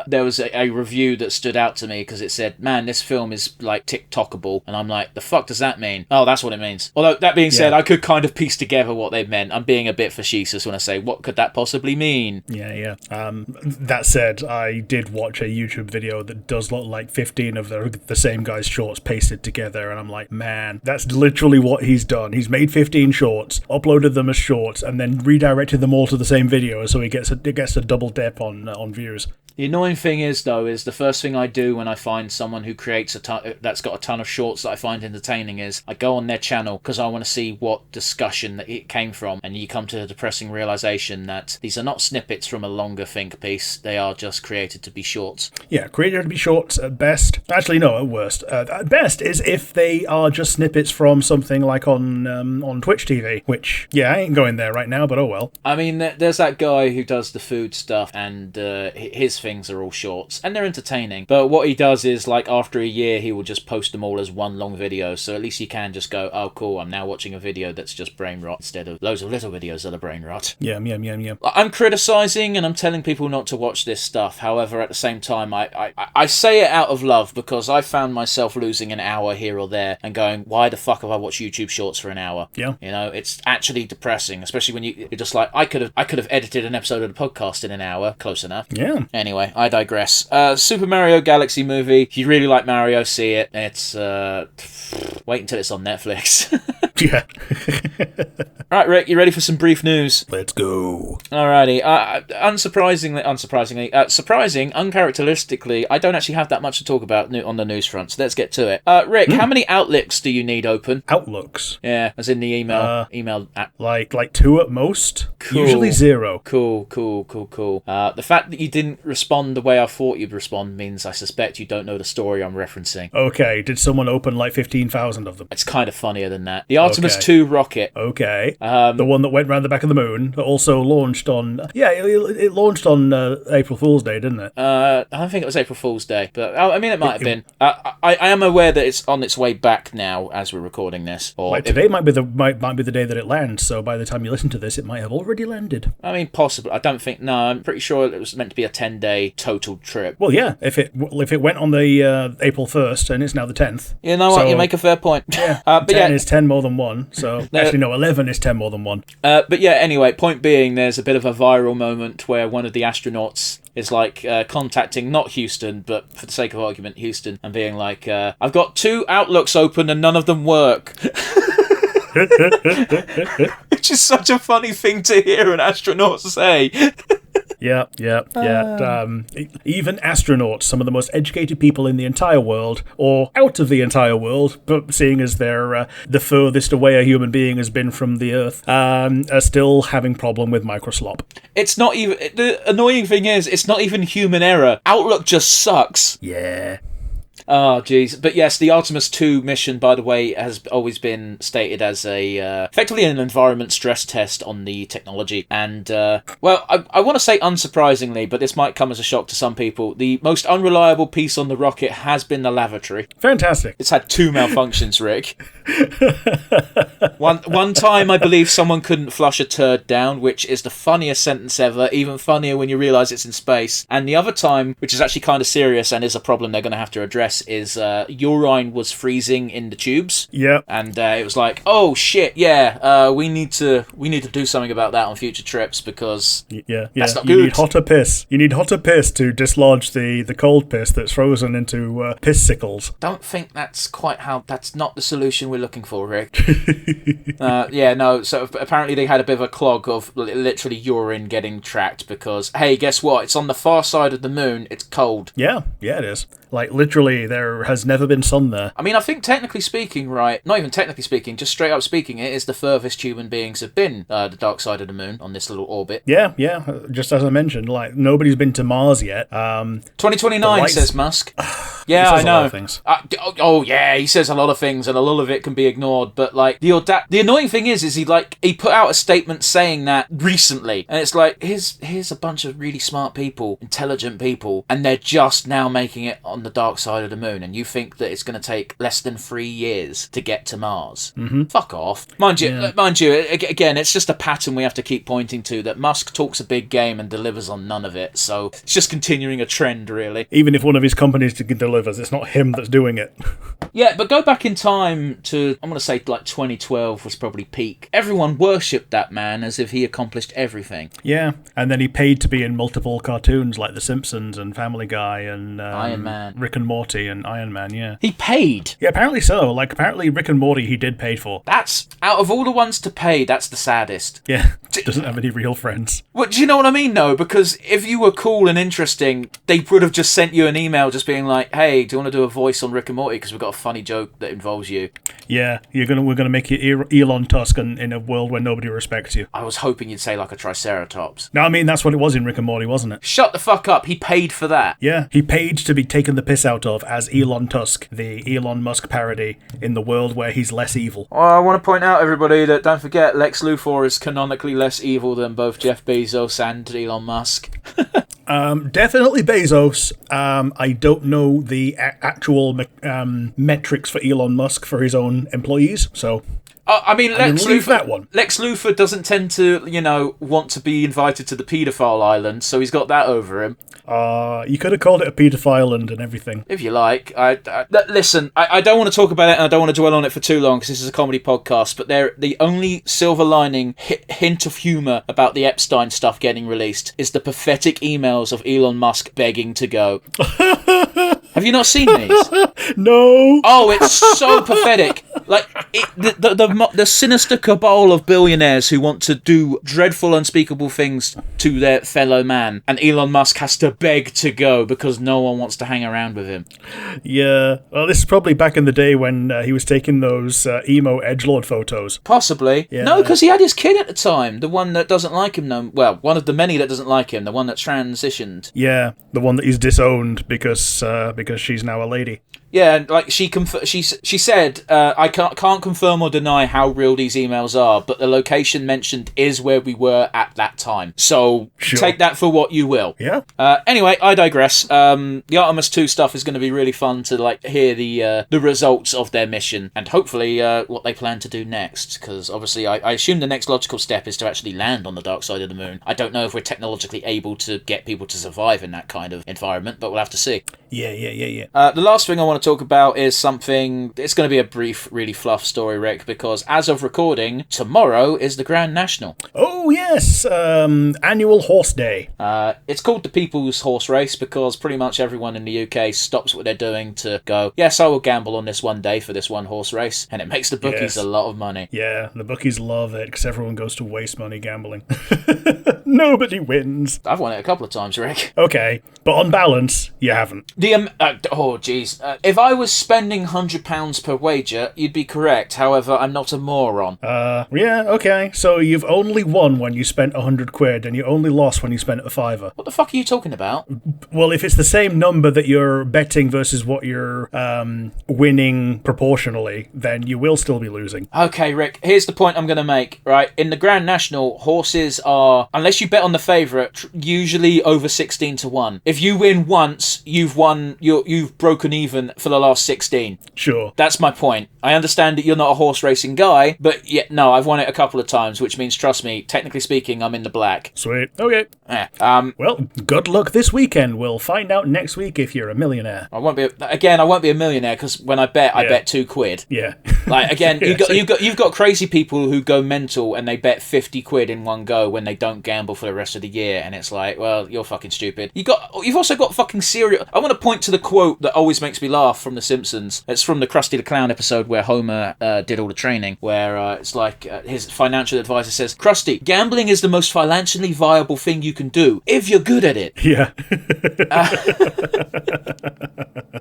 There was a review that stood out to me because it said, "Man, this film is like TikTokable," and I'm like, "The fuck does that mean?" Oh, that's what it means. Although that being said, I could kind of piece together what they meant. I'm being a bit facetious when I say, "What could that possibly mean?" Yeah. That said, I did watch a YouTube video that does look like 15 of the same guy's shorts pasted together, and I'm like, man, that's literally what he's done. He's made 15 shorts, uploaded them as shorts, and then redirected them all to the same video, so it gets a double dip on views. The annoying thing is the first thing I do when I find someone who creates that's got a ton of shorts that I find entertaining is I go on their channel because I want to see what discussion that it came from, and you come to the depressing realization that these are not snippets from a longer think piece, they are just created to be shorts. Yeah, created to be shorts at best. Actually, no, at worst. At best is if they are just snippets from something like on Twitch TV, which, I ain't going there right now, but oh well. I mean, there's that guy who does the food stuff, and his things are all shorts, and they're entertaining, but what he does is, like, after a year he will just post them all as one long video, so at least you can just go, oh cool, I'm now watching a video that's just brain rot instead of loads of little videos that are brain rot. Yeah. I'm criticising and I'm telling people not to watch this stuff. However, at the same time, I say it out of love, because I found myself losing an hour here or there and going, why the fuck have I watched YouTube shorts for an hour? Yeah. You know, it's actually depressing, especially when you're just like, I could have edited an episode of the podcast in an hour. Close enough. Yeah. Anyway, I digress. Super Mario Galaxy movie. If you really like Mario, see it. It's wait until it's on Netflix. Yeah. Alright, Rick, you ready for some brief news? Let's go. Alrighty. Surprising, uncharacteristically, I don't actually have that much to talk about on the news front, so let's get to it. Rick, how many outlooks do you need open? Outlooks? Yeah, as in the email app. Like 2 at most? Cool. Usually 0. Cool. The fact that you didn't respond the way I thought you'd respond means I suspect you don't know the story I'm referencing. Okay, did someone open like 15,000 of them? It's kind of funnier than that. The Artemis 2 rocket. Okay. The one that went round the back of the moon, that also launched on... Yeah, it launched on April Fool's Day, didn't it? I don't think it was April Fool's Day, but I mean, it might have been. I am aware that it's on its way back now as we're recording this. Or today might be the day that it lands, so by the time you listen to this, it might have already landed. I mean, possibly. I don't think... No, I'm pretty sure it was meant to be a 10-day total trip. Well, yeah, if it went on the April 1st, and it's now the 10th. You know what? You make a fair point. Yeah, but 10 is 10 more than 1, so... Actually, no, 11 is 10 more than 1. But yeah, anyway, point being, there's a bit of a viral moment where one of the astronauts is like contacting, not Houston, but for the sake of argument, Houston, and being like, I've got 2 outlooks open and none of them work. Which is such a funny thing to hear an astronaut say. Yeah. Even astronauts, some of the most educated people in the entire world, or out of the entire world, but seeing as they're the furthest away a human being has been from the Earth, are still having problem with microslop. It's not even... The annoying thing is, it's not even human error. Outlook just sucks. Yeah. Oh, jeez. But yes, the Artemis 2 mission, by the way, has always been stated as effectively an environment stress test on the technology. And, well, I want to say unsurprisingly, but this might come as a shock to some people, the most unreliable piece on the rocket has been the lavatory. Fantastic. It's had 2 malfunctions, Rick. One time, I believe someone couldn't flush a turd down, which is the funniest sentence ever, even funnier when you realise it's in space. And the other time, which is actually kind of serious and is a problem they're going to have to address, is urine was freezing in the tubes. Yeah. And it was like, oh shit, yeah, we need to do something about that on future trips because that's not good. You need hotter piss. You need hotter piss to dislodge the cold piss that's frozen into piss sickles. Don't think that's quite how. That's not the solution we're looking for, Rick. So apparently they had a bit of a clog of literally urine getting tracked because, hey, guess what? It's on the far side of the moon. It's cold. Yeah, it is. Like, literally, there has never been sun there. I mean, I think technically speaking, right, not even technically speaking, just straight up speaking, it is the furthest human beings have been the dark side of the moon on this little orbit. Yeah, just as I mentioned, like, nobody's been to Mars yet. 2029, says Musk. Yeah, I know. A lot of things. Yeah, he says a lot of things, and a lot of it can be ignored, but, like, the annoying thing is he put out a statement saying that recently, and it's like, here's a bunch of really smart people, intelligent people, and they're just now making it on the dark side of the moon, and you think that it's going to take less than 3 years to get to Mars. Mm-hmm. Fuck off. Mind you, again, it's just a pattern we have to keep pointing to, that Musk talks a big game and delivers on none of it, so it's just continuing a trend, really. Even if one of his companies delivers, it's not him that's doing it. Yeah, but go back in time to, I'm going to say, like, 2012 was probably peak. Everyone worshipped that man as if he accomplished everything. Yeah, and then he paid to be in multiple cartoons like The Simpsons and Family Guy and Iron Man. Rick and Morty and Iron Man, yeah. He paid? Yeah, apparently so. Like, apparently Rick and Morty he did pay for. That's, out of all the ones to pay, that's the saddest. Yeah, doesn't have any real friends. Well, do you know what I mean, though? Because if you were cool and interesting, they would have just sent you an email just being like, hey, do you want to do a voice on Rick and Morty? Because we've got a funny joke that involves you. Yeah, we're gonna make you Elon Tusk in a world where nobody respects you. I was hoping you'd say like a Triceratops. No, I mean, that's what it was in Rick and Morty, wasn't it? Shut the fuck up. He paid for that. Yeah, he paid to be taken the piss out of as Elon Tusk, the Elon Musk parody, in the world where he's less evil. Well, I want to point out, everybody, that don't forget Lex Luthor is canonically less evil than both Jeff Bezos and Elon Musk. Definitely Bezos. I don't know the actual metrics for Elon Musk for his own employees, so... I mean, Lex Luthor doesn't tend to, want to be invited to the paedophile island, so he's got that over him. You could have called it a paedophile island and everything. If you like. Listen, I don't want to talk about it, and I don't want to dwell on it for too long, because this is a comedy podcast, but the only silver lining hint of humour about the Epstein stuff getting released is the pathetic emails of Elon Musk begging to go. Have you not seen these? No. Oh, it's so pathetic. Like, the sinister cabal of billionaires who want to do dreadful, unspeakable things to their fellow man, and Elon Musk has to beg to go because no one wants to hang around with him. Yeah. Well, this is probably back in the day when he was taking those emo edgelord photos. Possibly. Yeah. No, because he had his kid at the time. The one that doesn't like him. Well, one of the many that doesn't like him. The one that's transitioned. Yeah, the one that he's disowned because she's now a lady. Yeah, like she said, I can't confirm or deny how real these emails are, but the location mentioned is where we were at that time. So Take that for what you will. Yeah. Anyway, I digress. The Artemis 2 stuff is going to be really fun to hear the results of their mission and hopefully what they plan to do next. Because obviously, I assume the next logical step is to actually land on the dark side of the moon. I don't know if we're technologically able to get people to survive in that kind of environment, but we'll have to see. Yeah. The last thing I want to talk about is something. It's going to be a brief, really fluff story, Rick, because as of recording, tomorrow is the Grand National. Oh yes, annual horse day. It's called the People's Horse Race because pretty much everyone in the UK stops what they're doing to go, yes, I will gamble on this one day for this one horse race, and it makes the bookies a lot of money. Yeah, the bookies love it because everyone goes to waste money gambling. Nobody wins. I've won it a couple of times, Rick. Okay, but on balance, you haven't. If I was spending £100 per wager, you'd be correct. However, I'm not a moron. Yeah, okay. So you've only won when you spent £100, and you only lost when you spent a fiver. What the fuck are you talking about? Well, if it's the same number that you're betting versus what you're winning proportionally, then you will still be losing. Okay, Rick, here's the point I'm going to make, right? In the Grand National, horses are, unless you bet on the favourite, usually over 16 to 1. If you win once, you've broken even for the last 16. Sure. That's my point. I understand that you're not a horse racing guy, but yeah, no, I've won it a couple of times, which means, trust me, technically speaking, I'm in the black. Sweet. Okay. Well, good luck this weekend. We'll find out next week if you're a millionaire. I won't be a millionaire because when I bet £2. Yeah. Like again, you've got crazy people who go mental and they bet £50 in one go when they don't gamble for the rest of the year, and it's like, well, you're fucking stupid. You've also got fucking serial. I want to point to the quote that always makes me laugh from The Simpsons. It's from the Krusty the Clown episode where Homer did all the training, where it's like his financial advisor says, Krusty, gambling is the most financially viable thing you can do if you're good at it. Yeah.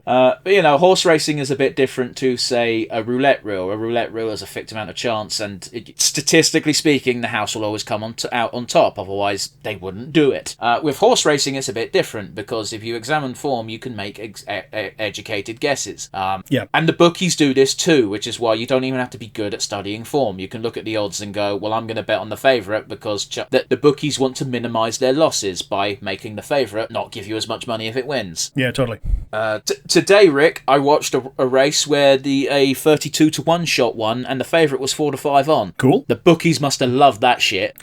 But horse racing is a bit different to, say, a roulette reel. A roulette reel is a fixed amount of chance, and statistically speaking, the house will always come out on top. Otherwise, they wouldn't do it. With horse racing, it's a bit different because if you examine form, you can make educated guesses. And the bookies do this too, which is why you don't even have to be good at studying form. You can look at the odds and go, well, I'm going to bet on the favourite because the bookies want to minimise their losses by making the favourite not give you as much money if it wins. Yeah, totally. Today, Rick, I watched a race where a 32-1 shot won, and the favourite was 4-5 on. Cool. The bookies must have loved that shit.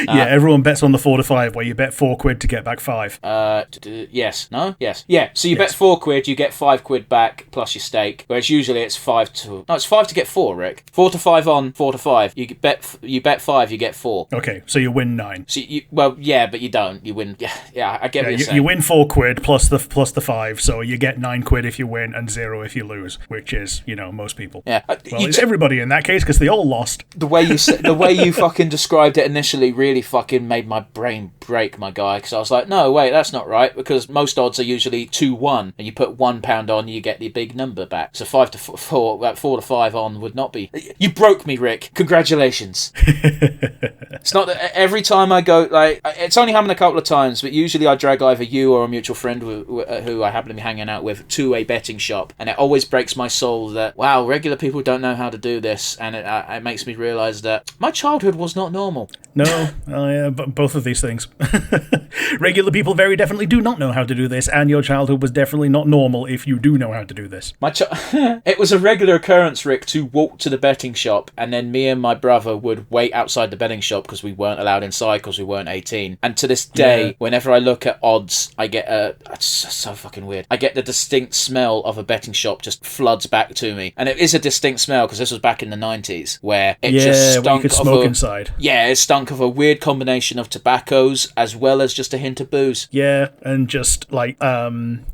Yeah, everyone bets on the 4-5, where you bet £4 to get back 5. Yes. No? Yes. Yeah, so you bet £4, you get £5 back plus your stake, whereas usually it's 5 to get 4, Rick. 4-5 on, 4-5. You bet 5, you get 4. Okay, so you win 9. So but you don't. You win. Yeah, I get what you're saying. You win £4 plus the 5, so you get £9 if you win and 0 if you lose, which is, most people. Yeah. It's everybody in that case because they all lost. The way you fucking described it initially really fucking made my brain break, my guy, because I was like, no, wait, that's not right, because most odds are usually 2-1, and you put £1 on, you get the big number back. So 4-5 on would not be. You broke me, Rick. Congratulations. It's not that every time I go, like, it's only happened a couple of times, but usually I drag either you or a mutual friend who I happen to be hanging out with to a betting shop, and it always breaks my soul that, wow, regular people don't know how to do this, and it makes me realise that my childhood was not normal. No, both of these things. Regular people very definitely do not know how to do this, and your childhood was definitely not normal if you do know how to do this. It was a regular occurrence, Rick, to walk to the betting shop, and then me and my brother would wait outside the betting shop because we weren't allowed inside because we weren't 18. And to this day, whenever I look at odds, I get it's so fucking weird. I get the distinct smell of a betting shop just floods back to me, and it is a distinct smell because this was back in the 90s where it just stunk. You could smoke inside. Yeah, it stunk of a weird combination of tobaccos as well as just a hint of booze. Yeah, and just like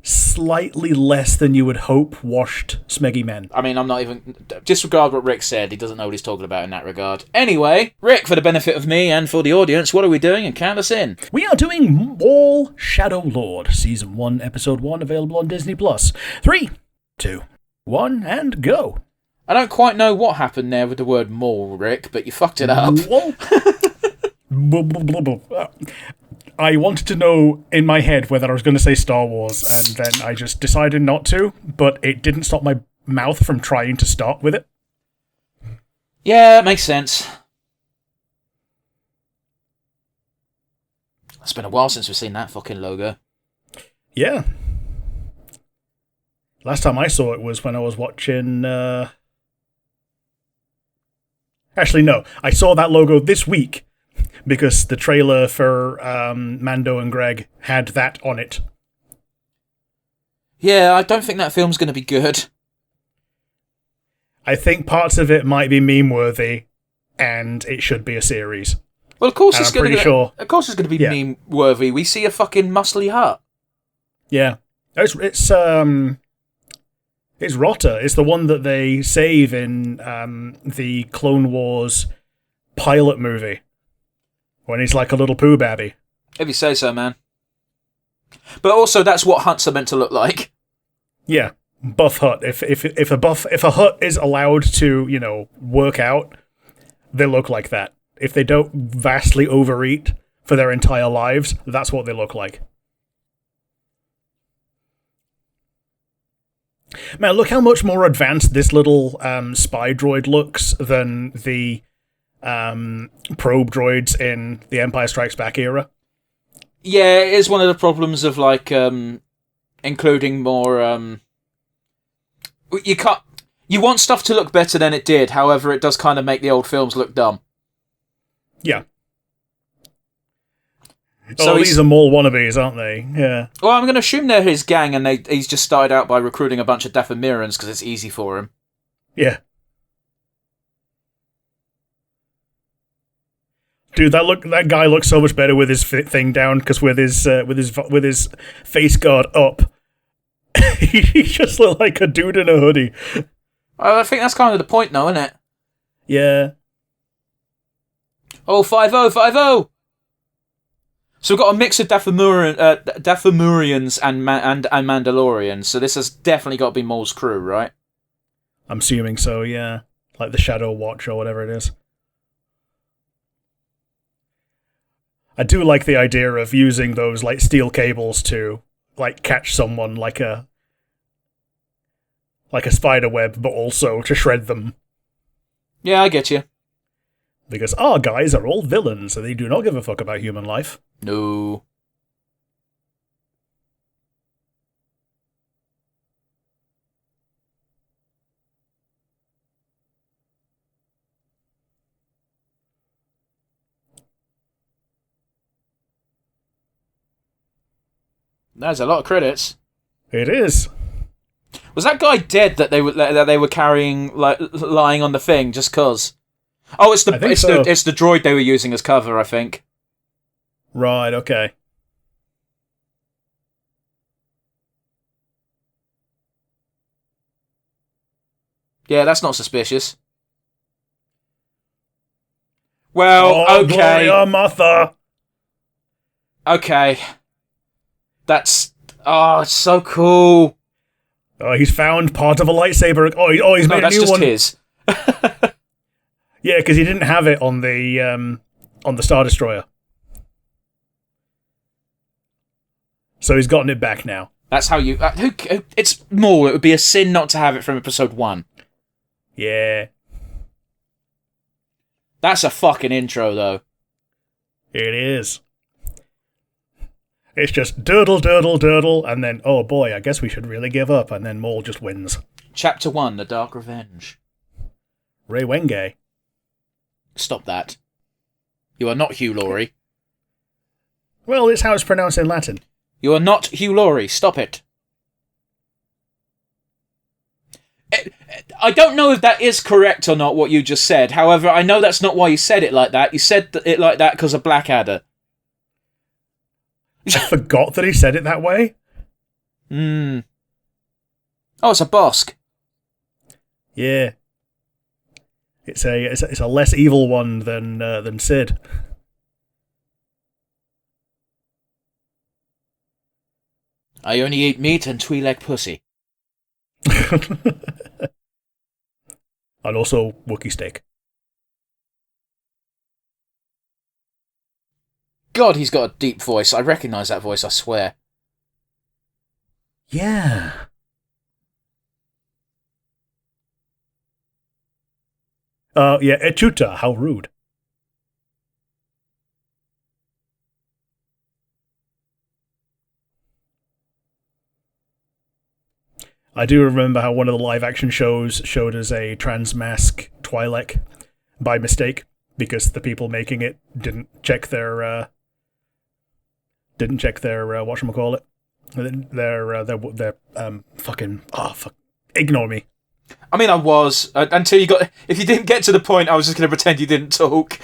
slightly less than you would hope washed smeggy men. I mean, I'm not even... Disregard what Rick said. He doesn't know what he's talking about in that regard. Anyway, Rick, for the benefit of me and for the audience, what are we doing? And count us in. We are doing Maul Shadow Lord, Season 1, Episode 1, available on Disney+. 3, 2, 1, and go. I don't quite know what happened there with the word Maul, Rick, but you fucked it up. I wanted to know in my head whether I was going to say Star Wars, and then I just decided not to, but it didn't stop my mouth from trying to start with it. Yeah, it makes sense. It's been a while since we've seen that fucking logo. Yeah. Last time I saw it was when I was watching... Actually, no. I saw that logo this week because the trailer for Mando and Greg had that on it. Yeah, I don't think that film's going to be good. I think parts of it might be meme-worthy, and it should be a series. Well, of course it's going to be. Sure. Of course it's going to be meme-worthy. We see a fucking muscly hut. Yeah, it's Rotter. It's the one that they save in the Clone Wars pilot movie when he's like a little poo babby. If you say so, man. But also, that's what huts are meant to look like. Yeah, buff hut. If a hut is allowed to work out, they look like that. If they don't vastly overeat for their entire lives, that's what they look like. Man, look how much more advanced this little spy droid looks than the probe droids in the Empire Strikes Back era. Yeah, it is one of the problems of including more. You can't. You want stuff to look better than it did, however, it does kind of make the old films look dumb. Yeah. So these are Maul wannabes, aren't they? Yeah. Well, I'm going to assume they're his gang, and he's just started out by recruiting a bunch of Dathomirians because it's easy for him. Yeah. Dude, that guy looks so much better with his thing down, because with his face guard up, he just looked like a dude in a hoodie. I think that's kind of the point, though, isn't it? Yeah. Oh, 5-0, 5-0! So we've got a mix of Dathomirians and Mandalorians, so this has definitely got to be Maul's crew, right? I'm assuming so, yeah. Like the Shadow Watch or whatever it is. I do like the idea of using those like steel cables to like catch someone like a spider web, but also to shred them. Yeah, I get you. Because our guys are all villains, and they do not give a fuck about human life. No. There's a lot of credits. It is. Was that guy dead that they were carrying, like, lying on the thing just cause? Oh, it's the droid they were using as cover, I think. Right. Okay. Yeah, that's not suspicious. Well, okay. Gloria Martha. Okay. That's... Oh, it's so cool. Oh, he's found part of a lightsaber. Oh, he's made a new one. That's just his. Yeah, because he didn't have it on the Star Destroyer. So he's gotten it back now. That's how you... it's more. It would be a sin not to have it from episode 1. Yeah. That's a fucking intro, though. It is. It's just durdle, durdle, durdle, and then, oh boy, I guess we should really give up, and then Maul just wins. Chapter 1, The Dark Revenge. Rey Wenge. Stop that. You are not Hugh Laurie. Well, it's how it's pronounced in Latin. You are not Hugh Laurie. Stop it. I don't know if that is correct or not, what you just said. However, I know that's not why you said it like that. You said it like that because of Blackadder. I forgot that he said it that way. Oh, it's a Bosk. Yeah. It's a less evil one than Sid. I only eat meat and Twi'lek pussy. And also Wookiee steak. God, he's got a deep voice. I recognise that voice, I swear. Yeah. Yeah, Echuta, how rude. I do remember how one of the live-action shows showed us a trans-mask Twi'lek by mistake, because the people making it didn't check their whatchamacallit. Their fucking... Oh, fuck. Ignore me. I mean, I was. Until you got... If you didn't get to the point, I was just going to pretend you didn't talk.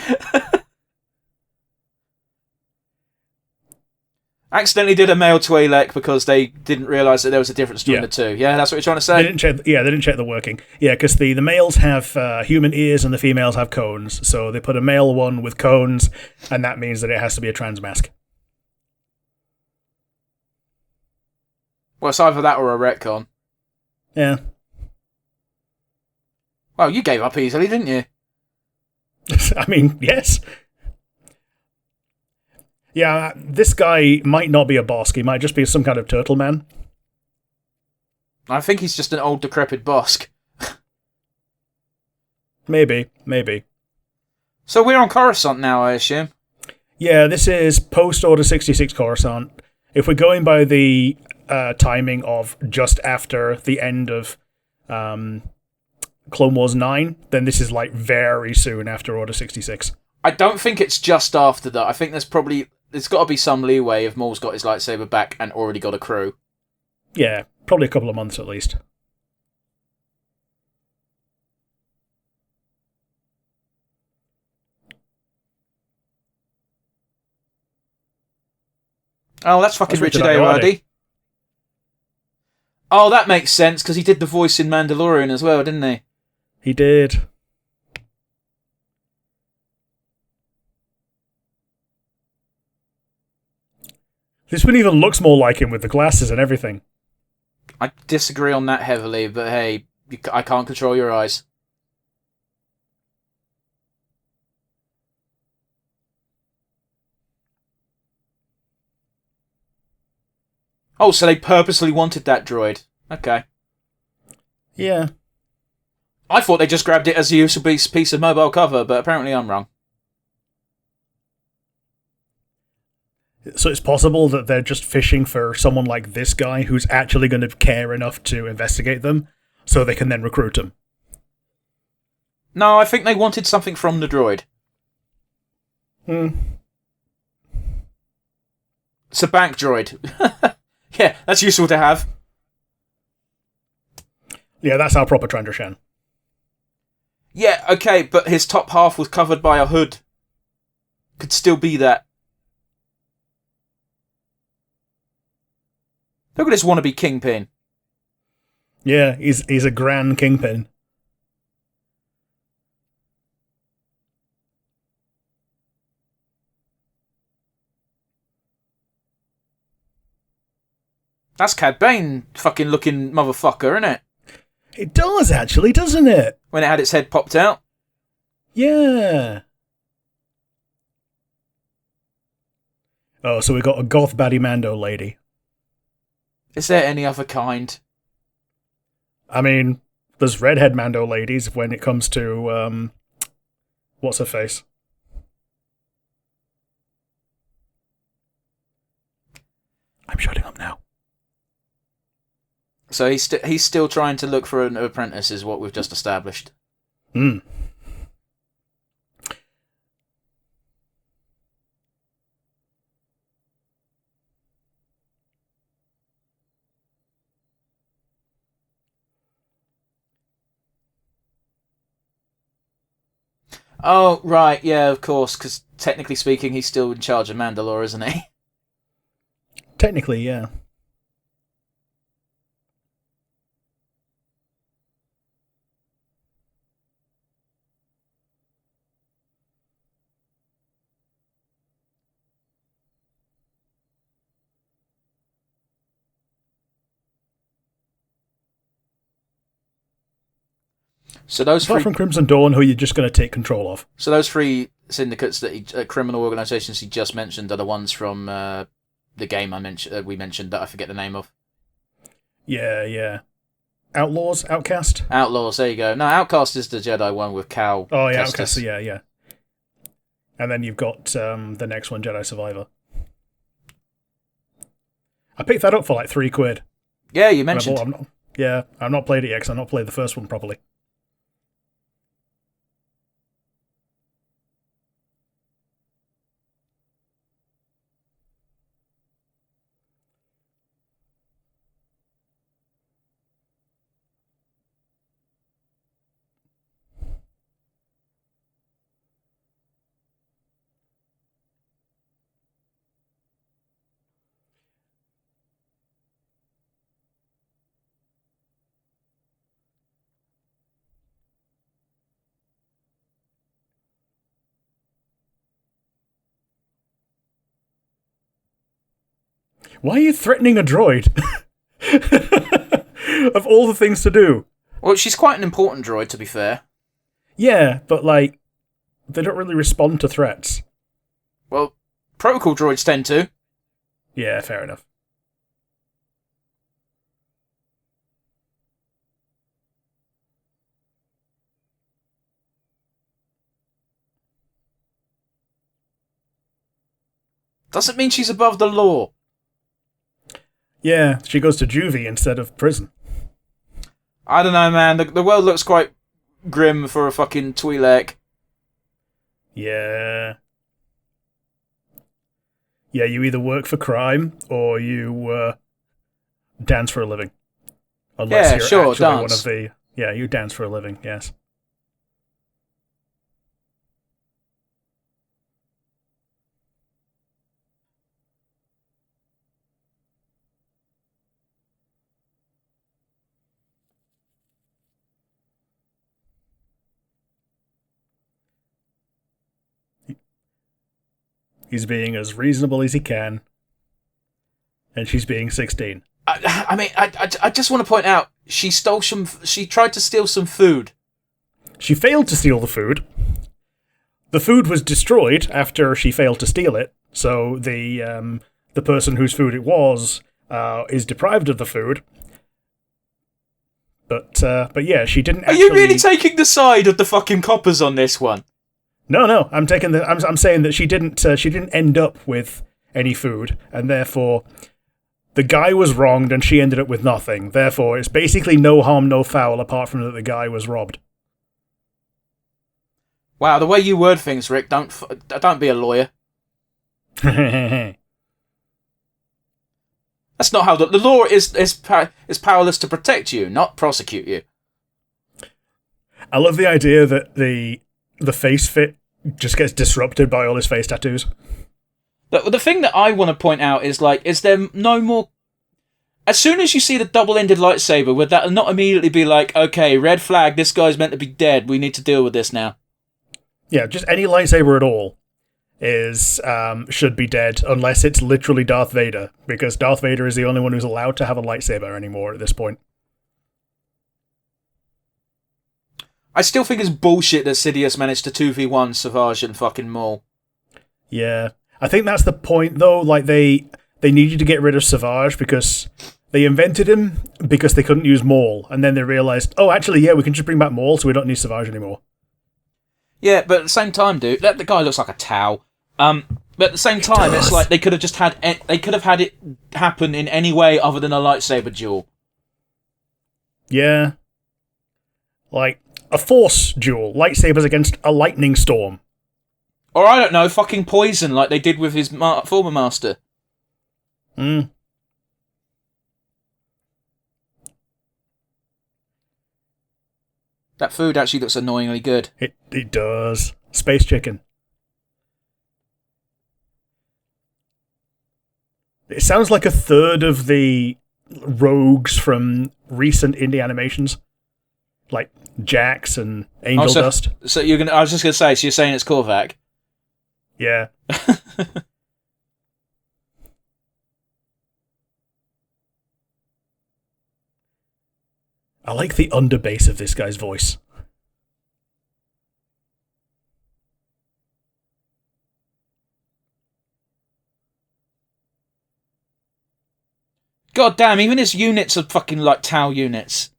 Accidentally did a male Twi'lek because they didn't realise that there was a difference between the two. Yeah, that's what you're trying to say? They didn't check the working. Yeah, because the males have human ears and the females have cones. So they put a male one with cones, and that means that it has to be a trans mask. Well, it's either that or a retcon. Yeah. Well, you gave up easily, didn't you? I mean, yes. Yeah, this guy might not be a Bosk. He might just be some kind of turtle man. I think he's just an old, decrepit Bosk. Maybe. So we're on Coruscant now, I assume? Yeah, this is post-Order 66 Coruscant. If we're going by the timing of just after the end of Clone Wars 9, then this is like very soon after Order 66. I don't think it's just after that. I think there's got to be some leeway if Maul's got his lightsaber back and already got a crew. Yeah, probably a couple of months at least. Oh, that's fucking Richard Ayoade. Oh, that makes sense, because he did the voice in Mandalorian as well, didn't he? He did. This one even looks more like him with the glasses and everything. I disagree on that heavily, but hey, I can't control your eyes. Oh, so they purposely wanted that droid. Okay. Yeah. I thought they just grabbed it as a useful piece of mobile cover, but apparently I'm wrong. So it's possible that they're just fishing for someone like this guy who's actually going to care enough to investigate them, so they can then recruit him. No, I think they wanted something from the droid. It's a bank droid. Yeah, that's useful to have. Yeah, that's our proper Trandoshan. Yeah, okay, but his top half was covered by a hood. Could still be that. Look at this wannabe kingpin. Yeah, he's a grand kingpin. That's Cad Bane fucking looking motherfucker, isn't it? It does, actually, doesn't it? When it had its head popped out. Yeah. Oh, so we got a goth baddie Mando lady. Is there any other kind? I mean, there's redhead Mando ladies when it comes to, what's her face? I'm shutting up now. So he's still trying to look for an apprentice, is what we've just established. Oh, right, yeah, of course, because technically speaking, he's still in charge of Mandalore, isn't he? Technically, yeah. So those Apart from Crimson Dawn, who you're just going to take control of. So those three syndicates that criminal organisations he just mentioned are the ones from the game we mentioned that I forget the name of. Yeah. Outlaws? Outcast? Outlaws, there you go. No, Outcast is the Jedi one with Cal. Oh, yeah, Kestis. Outcast, yeah. And then you've got the next one, Jedi Survivor. I picked that up for like £3. Yeah, you mentioned. I've not played it yet because I've not played the first one properly. Why are you threatening a droid? Of all the things to do. Well, she's quite an important droid, to be fair. Yeah, but like, they don't really respond to threats. Well, protocol droids tend to. Yeah, fair enough. Doesn't mean she's above the law. Yeah, she goes to juvie instead of prison. I don't know, man. The world looks quite grim for a fucking Twi'lek. Yeah. Yeah, you either work for crime or you dance for a living. Unless Yeah, you're sure, actually one dance. of the... Yeah, you dance for a living, yes. He's being as reasonable as he can. And she's being 16. I mean, I just want to point out, she tried to steal some food. She failed to steal the food. The food was destroyed after she failed to steal it, so the person whose food it was is deprived of the food. But yeah, she didn't. Are you really taking the side of the fucking coppers on this one? No. I'm taking the. I'm saying that she didn't. She didn't end up with any food, and therefore the guy was wronged, and she ended up with nothing. Therefore, it's basically no harm, no foul, apart from that the guy was robbed. Wow, the way you word things, Rick. Don't be a lawyer. That's not how the law is powerless to protect you, not prosecute you. I love the idea that the face fit just gets disrupted by all his face tattoos. The thing that I want to point out is, like, is there no more... As soon as you see the double-ended lightsaber, would that not immediately be like, okay, red flag, this guy's meant to be dead, we need to deal with this now? Yeah, just any lightsaber at all is should be dead, unless it's literally Darth Vader, because Darth Vader is the only one who's allowed to have a lightsaber anymore at this point. I still think it's bullshit that Sidious managed to 2v1 Savage and fucking Maul. Yeah. I think that's the point, though. Like, they needed to get rid of Savage because they invented him because they couldn't use Maul, and then they realised, oh, actually, yeah, we can just bring back Maul, so we don't need Savage anymore. Yeah, but at the same time, dude, the guy looks like a Tau. But at the same time, it's like they could have had it happen in any way other than a lightsaber duel. Yeah. Like, a force duel, lightsabers against a lightning storm. Or, I don't know, fucking poison like they did with his former master. Hmm. That food actually looks annoyingly good. It does. Space chicken. It sounds like a third of the rogues from recent indie animations. Like Jax and Angel Dust. So I was just going to say, so you're saying it's Korvac? Yeah. I like the underbass of this guy's voice. God damn, even his units are fucking like Tau units.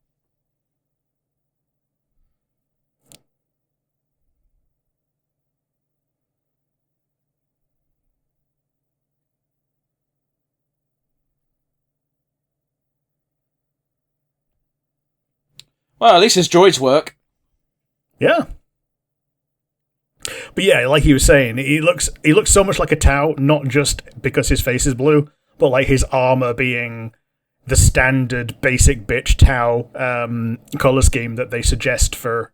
Well, at least his droids work. Yeah. But yeah, like he was saying, he looks so much like a Tau, not just because his face is blue, but like his armor being the standard basic bitch Tau color scheme that they suggest for.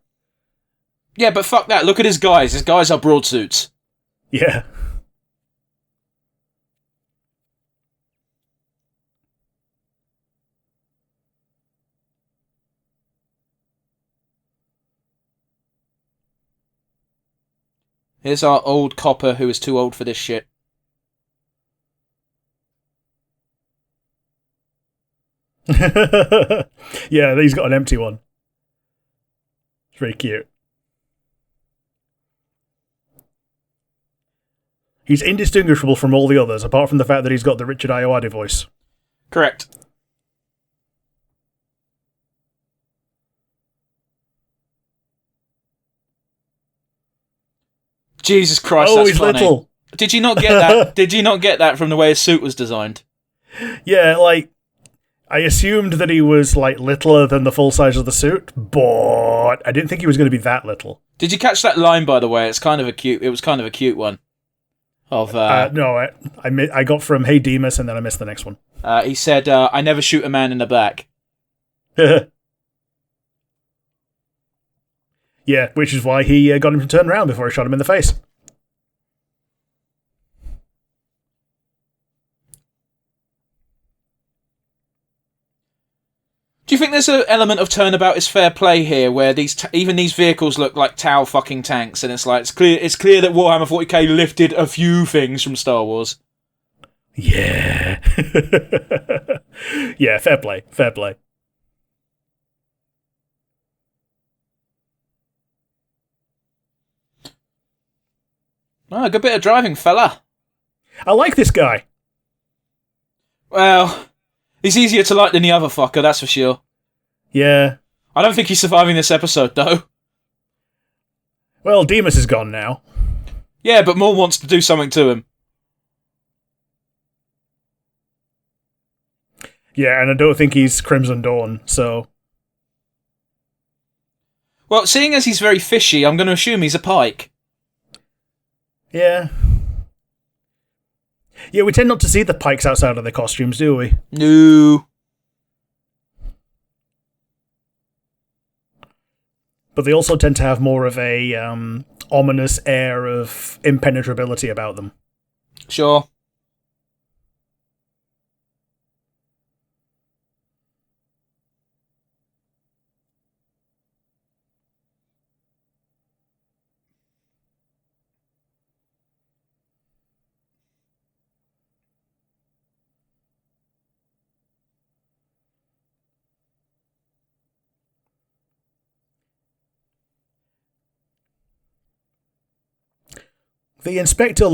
Yeah, but fuck that. Look at his guys. His guys are broadsuits. Yeah. Here's our old copper who is too old for this shit. Yeah, he's got an empty one. It's very cute. He's indistinguishable from all the others, apart from the fact that he's got the Richard Ayoade voice. Correct. Jesus Christ, that's he's funny. little. Did you not get that? Did you not get that from the way his suit was designed? Yeah, like, I assumed that he was, like, littler than the full size of the suit, but I didn't think he was going to be that little. Did you catch that line, by the way? It was kind of a cute one. No, I got from Hey Demas, and then I missed the next one. He said, I never shoot a man in the back. Yeah, which is why he got him to turn around before he shot him in the face. Do you think there's an element of turnabout is fair play here, where even these vehicles look like Tau fucking tanks, and it's like it's clear that Warhammer 40k lifted a few things from Star Wars. Yeah, yeah, fair play. Oh, good bit of driving, fella. I like this guy. Well, he's easier to like than the other fucker, that's for sure. Yeah. I don't think he's surviving this episode, though. Well, Demas is gone now. Yeah, but Maul wants to do something to him. Yeah, and I don't think he's Crimson Dawn, so... Well, seeing as he's very fishy, I'm going to assume he's a Pike. Yeah. Yeah, we tend not to see the Pikes outside of their costumes, do we? No. But they also tend to have more of a ominous air of impenetrability about them. Sure. The Inspector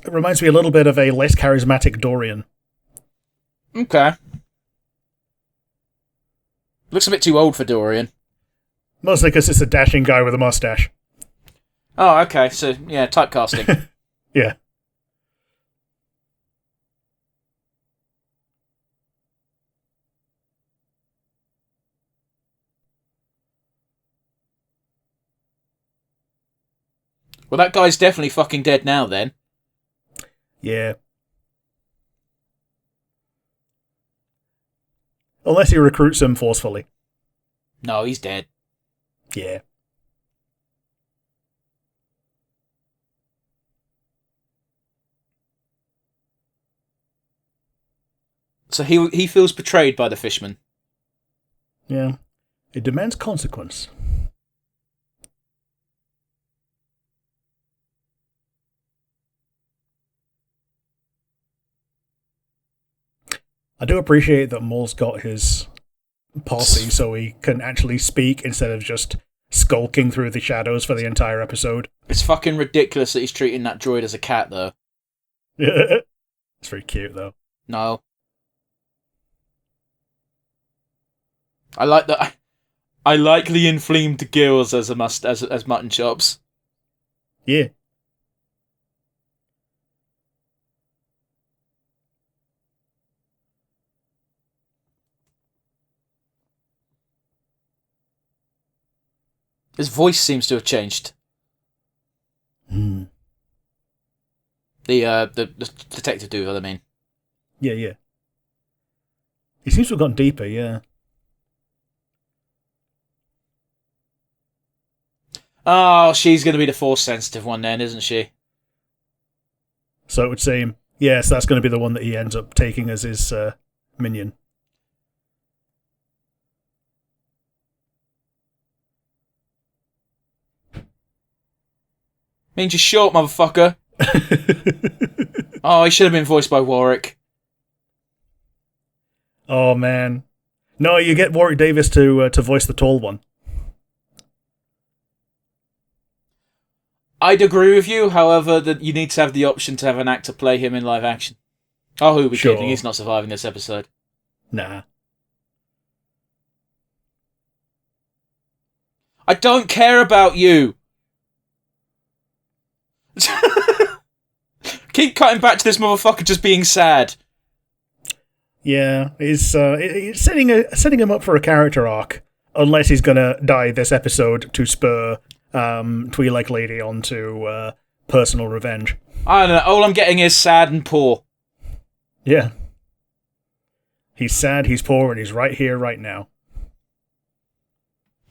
reminds me a little bit of a less charismatic Dorian. Okay. Looks a bit too old for Dorian. Mostly because it's a dashing guy with a mustache. Oh, okay. So, yeah, typecasting. Yeah. Well, that guy's definitely fucking dead now, then. Yeah. Unless he recruits him forcefully. No, he's dead. Yeah. So he feels betrayed by the fishman. Yeah. It demands consequence. I do appreciate that Maul's got his posse so he can actually speak instead of just skulking through the shadows for the entire episode. It's fucking ridiculous that he's treating that droid as a cat, though. It's very cute, though. No. I like that. I like the inflamed gills as mutton chops. Yeah. His voice seems to have changed. Mm. The detective dude, I mean. Yeah. He seems to have gotten deeper, yeah. Oh, she's going to be the force-sensitive one then, isn't she? So it would seem. Yes, that's going to be the one that he ends up taking as his minion. Means you're short, motherfucker. Oh, he should have been voiced by Warwick. Oh, man. No, you get Warwick Davis to voice the tall one. I'd agree with you, however, that you need to have the option to have an actor play him in live action. Oh, who are we kidding? He's not surviving this episode. Nah. I don't care about you! Keep cutting back to this motherfucker just being sad. Yeah, it's setting him up for a character arc, unless he's gonna die this episode to spur Twi'lek Lady onto personal revenge. I don't know. All I'm getting is sad and poor. Yeah. He's sad, he's poor, and he's right here, right now.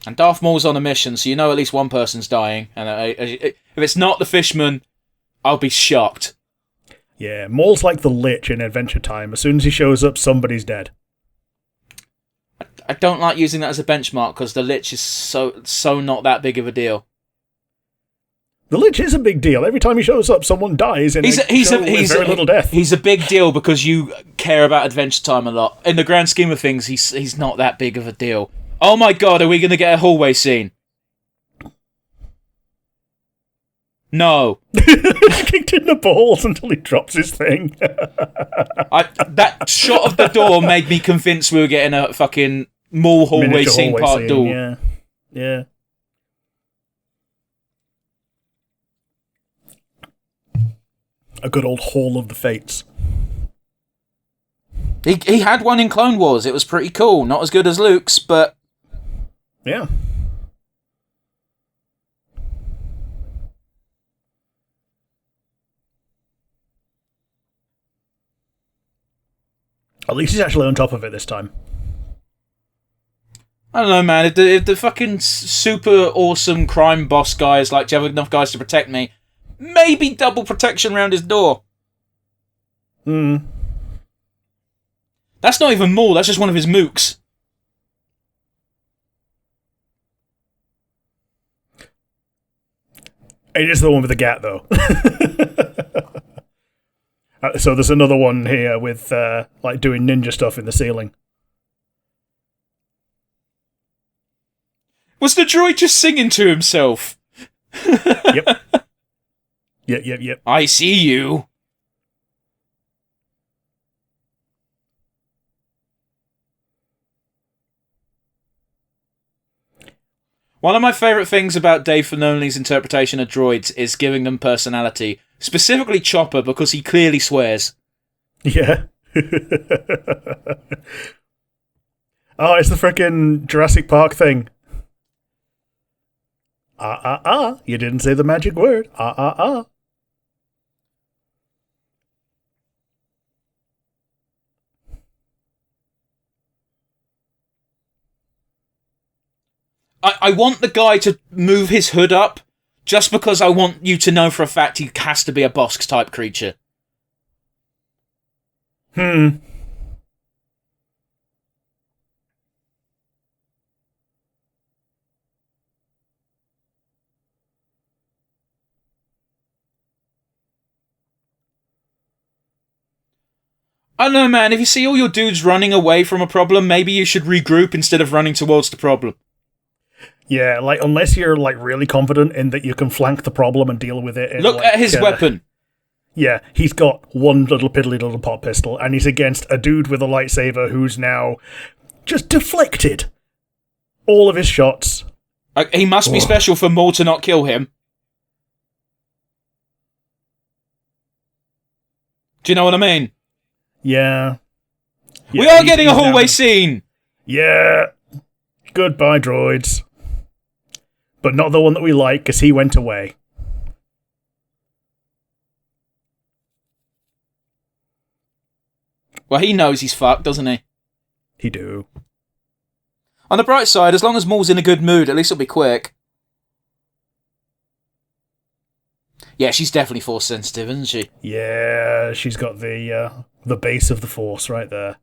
And Darth Maul's on a mission, so you know at least one person's dying. And if it's not the Fishman, I'll be shocked. Yeah, Maul's like the Lich in Adventure Time. As soon as he shows up, somebody's dead. I don't like using that as a benchmark because the Lich is so not that big of a deal. The Lich is a big deal. Every time he shows up, someone dies in very little death. He's a big deal because you care about Adventure Time a lot. In the grand scheme of things, he's not that big of a deal. Oh my god, are we going to get a hallway scene? No. Kicked in the balls until he drops his thing. That shot of the door made me convinced we were getting a fucking Maul hallway scene part 2. Yeah. Yeah. A good old Hall of the Fates. He had one in Clone Wars. It was pretty cool. Not as good as Luke's, but... Yeah. At least he's actually on top of it this time. I don't know, man. If the fucking super awesome crime boss guy is like, do you have enough guys to protect me? Maybe double protection around his door. That's not even Maul, that's just one of his mooks. It is the one with the gat, though. So there's another one here with, like, doing ninja stuff in the ceiling. Was the droid just singing to himself? Yep. Yep. I see you. One of my favourite things about Dave Filoni's interpretation of droids is giving them personality. Specifically Chopper, because he clearly swears. Yeah. Oh, it's the frickin' Jurassic Park thing. You didn't say the magic word. I want the guy to move his hood up, just because I want you to know for a fact he has to be a Bosk type creature. I don't know, man. If you see all your dudes running away from a problem, maybe you should regroup instead of running towards the problem. Yeah, like, unless you're, like, really confident in that you can flank the problem and deal with it. Look at his weapon. Yeah, he's got one little piddly little pop pistol, and he's against a dude with a lightsaber who's now just deflected all of his shots. He must be special for Maul to not kill him. Do you know what I mean? Yeah. We are getting a hallway scene! Yeah. Goodbye, droids. But not the one that we like, because he went away. Well, he knows he's fucked, doesn't he? He do. On the bright side, as long as Maul's in a good mood, at least it'll be quick. Yeah, she's definitely force sensitive, isn't she? Yeah, she's got the base of the force right there.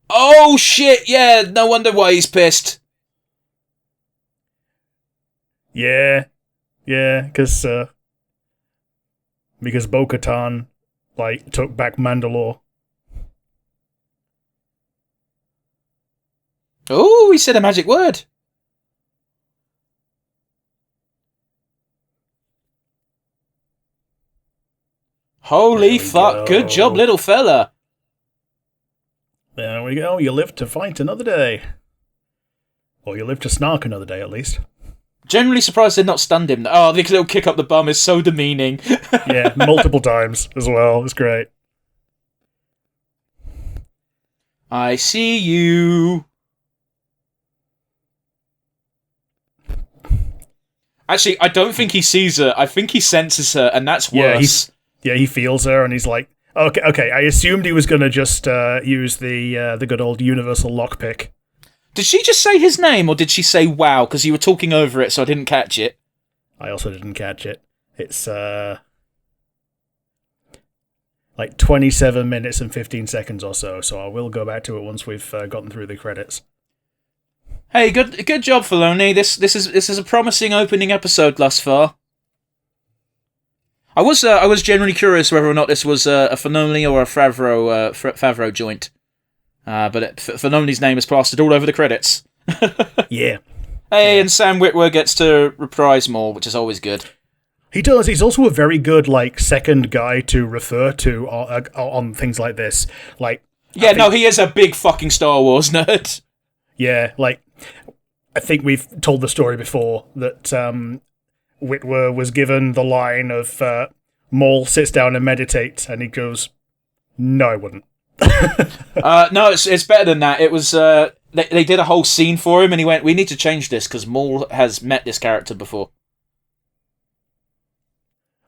Oh shit, yeah, no wonder why he's pissed. Yeah, because Bo-Katan, like, took back Mandalore. Oh, he said a magic word. Holy fuck, good job, little fella. There we go. You live to fight another day. Or you live to snark another day, at least. Generally surprised they've not stunned him. Oh, the little kick up the bum is so demeaning. Yeah, multiple times as well. It's great. I see you. Actually, I don't think he sees her. I think he senses her, and that's worse. Yeah, he feels her, and he's like, okay. I assumed he was going to just use the good old universal lockpick. Did she just say his name, or did she say wow? Because you were talking over it, so I didn't catch it. I also didn't catch it. It's like 27 minutes and 15 seconds or so I will go back to it once we've gotten through the credits. Hey, good job, Filoni. This is a promising opening episode thus far. I was genuinely curious whether or not this was a Filoni or a Favreau joint. But Filoni's name is plastered all over the credits. Yeah. Hey, and Sam Witwer gets to reprise more, which is always good. He does. He's also a very good, second guy to refer to on things like this. Yeah, he is a big fucking Star Wars nerd. Yeah, I think we've told the story before that Witwer was given the line of Maul sits down and meditates, and he goes, "No, I wouldn't." No, it's better than that. It was they did a whole scene for him, and he went, "We need to change this because Maul has met this character before."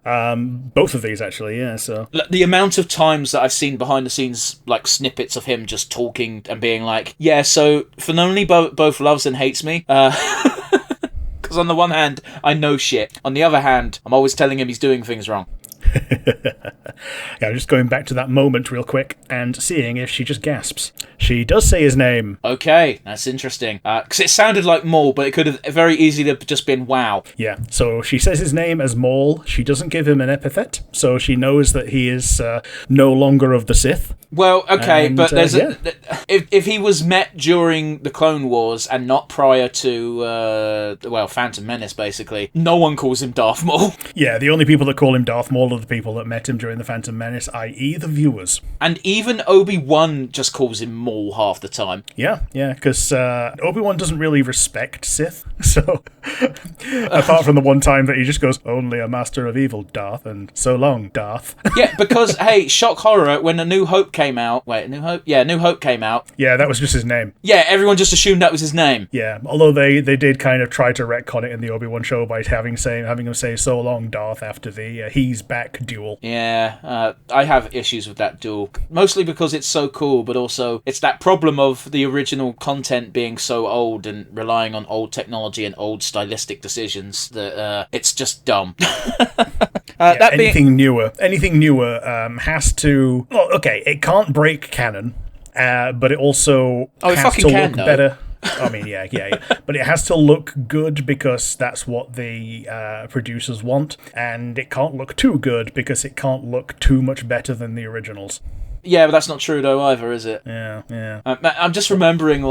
Both of these actually, yeah. So the amount of times that I've seen behind the scenes snippets of him just talking and being like, "Yeah, so Filoni both loves and hates me." Because on the one hand, I know shit. On the other hand, I'm always telling him he's doing things wrong. Yeah, just going back to that moment real quick and seeing if she just gasps. She does say his name. Okay, that's interesting. Because it sounded like Maul, but it could have very easily have just been wow. Yeah, so she says his name as Maul. She doesn't give him an epithet, so she knows that he is no longer of the Sith. Well, okay, and, but there's if he was met during the Clone Wars and not prior to Phantom Menace, basically, no one calls him Darth Maul. Yeah, the only people that call him Darth Maul are the people that met him during the Phantom Menace, i.e. the viewers. And even Obi-Wan just calls him Maul half the time. Yeah, because Obi-Wan doesn't really respect Sith, so apart from the one time that he just goes, "Only a master of evil, Darth, and so long, Darth." Yeah, because, hey, shock horror, when A New Hope came out... Wait, New Hope? Yeah, New Hope came out. Yeah, that was just his name. Yeah, everyone just assumed that was his name. Yeah, although they did kind of try to retcon it in the Obi-Wan show by having him say "so long, Darth" after the "he's back" duel. Yeah, I have issues with that duel. Mostly because it's so cool, but also it's that problem of the original content being so old and relying on old technology and old stylistic decisions that it's just dumb. Anything newer has to... Well, okay, it can't break canon, but it also has to look better. I mean, yeah. But it has to look good because that's what the producers want, and it can't look too good because it can't look too much better than the originals. Yeah, but that's not true though either, is it? Yeah. I'm just remembering,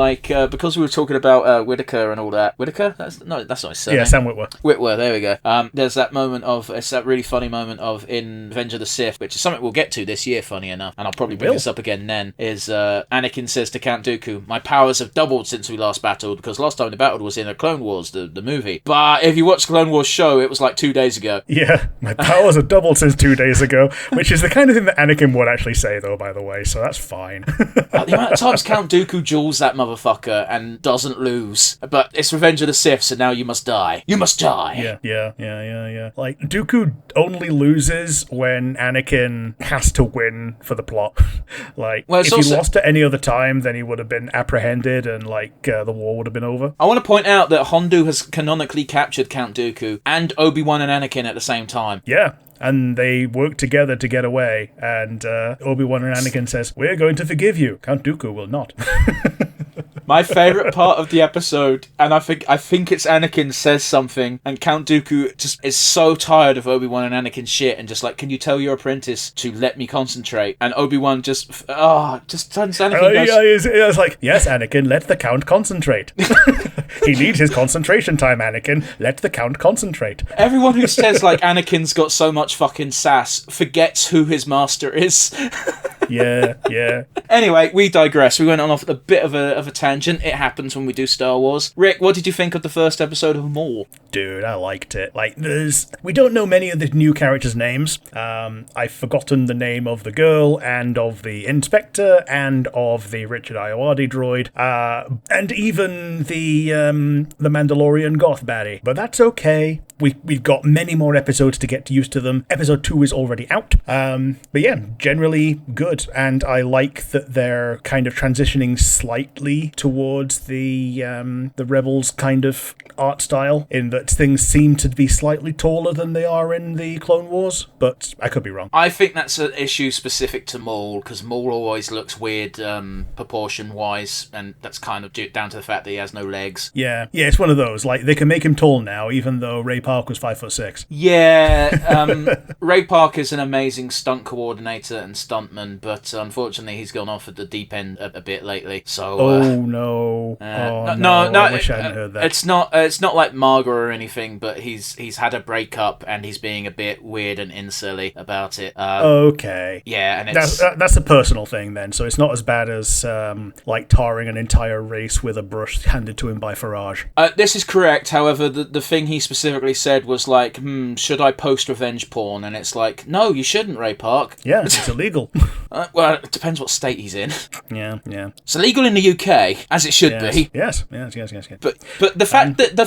because we were talking about Whitaker and all that. Whitaker? That's not his surname. Yeah, Sam Witwer. Whitwer, there we go. There's that moment it's that really funny moment of in Revenge of the Sith, which is something we'll get to this year, funny enough, and I'll probably bring this up again then, is Anakin says to Count Dooku, "My powers have doubled since we last battled," because last time we battled was in a Clone Wars, the movie. But if you watch the Clone Wars show, it was 2 days ago. Yeah, my powers have doubled since 2 days ago, which is the kind of thing that Anakin would actually say, though, by the way, so that's fine. The amount of times Count Dooku duels that motherfucker and doesn't lose. But it's Revenge of the Sith, so now you must die. You must die. Yeah. Dooku only loses when Anakin has to win for the plot. If he lost at any other time, then he would have been apprehended and, the war would have been over. I want to point out that Hondu has canonically captured Count Dooku and Obi-Wan and Anakin at the same time. Yeah. And they work together to get away, and Obi-Wan and Anakin says, "We're going to forgive you." Count Dooku will not. My favourite part of the episode, and I think it's Anakin says something, and Count Dooku just is so tired of Obi-Wan and Anakin's shit, and just "Can you tell your apprentice to let me concentrate?" And Obi-Wan just turns Anakin. It's like, "Yes, Anakin, let the Count concentrate." He needs his concentration time, Anakin. Let the Count concentrate. Everyone who says Anakin's got so much fucking sass forgets who his master is. Yeah. Anyway, we digress. We went on off a bit of a tangent. It happens when we do Star Wars. Rick, what did you think of the first episode of Maul? Dude, I liked it. Like, we don't know many of the new characters' names. I've forgotten the name of the girl and of the inspector and of the Richard Ayoade droid, and even the Mandalorian goth baddie. But that's okay. We've got many more episodes to get used to them. Episode 2 is already out. But yeah, generally good. And I like that they're kind of transitioning slightly towards the Rebels kind of art style, in that things seem to be slightly taller than they are in the Clone Wars, but I could be wrong. I think that's an issue specific to Maul, because Maul always looks weird proportion-wise, and that's kind of down to the fact that he has no legs. Yeah, it's one of those. Like, they can make him tall now, even though Ray Park was 5'6". Yeah, Ray Park is an amazing stunt coordinator and stuntman, but unfortunately he's gone off at the deep end a bit lately. So, no! No, I wish I hadn't heard that. It's not like Margaret or anything, but he's had a breakup and he's being a bit weird and insilly about it. Okay. Yeah, and it's that's a personal thing then, so it's not as bad as like tarring an entire race with a brush handed to him by Farage. This is correct. However, the thing he specifically said was like, should I post revenge porn? And it's like, no, you shouldn't, Ray Park. Yeah, it's illegal. Well, it depends what state he's in. Yeah. It's illegal in the UK, as it should be. Yes. But the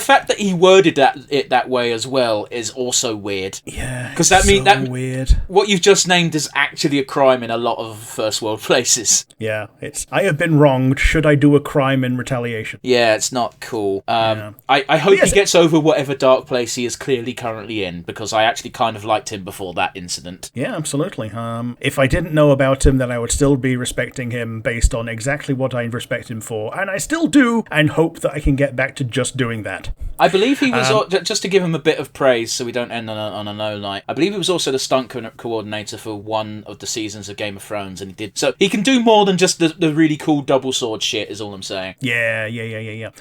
fact that he worded it that way as well is also weird. Yeah, because that means that weird. What you've just named is actually a crime in a lot of first world places. Yeah, I have been wronged. Should I do a crime in retaliation? Yeah, it's not cool. I hope he gets over whatever dark place he is clearly currently in, because I actually kind of liked him before that incident. Yeah, absolutely. If I didn't know about him, then I would still be respecting him based on exactly what I respect him for, and I still do, and hope that I can get back to just doing that. I believe he was, just to give him a bit of praise so we don't end on a no night, I believe he was also the stunt coordinator for one of the seasons of Game of Thrones, and he can do more than just the really cool double sword shit, is all I'm saying. Yeah.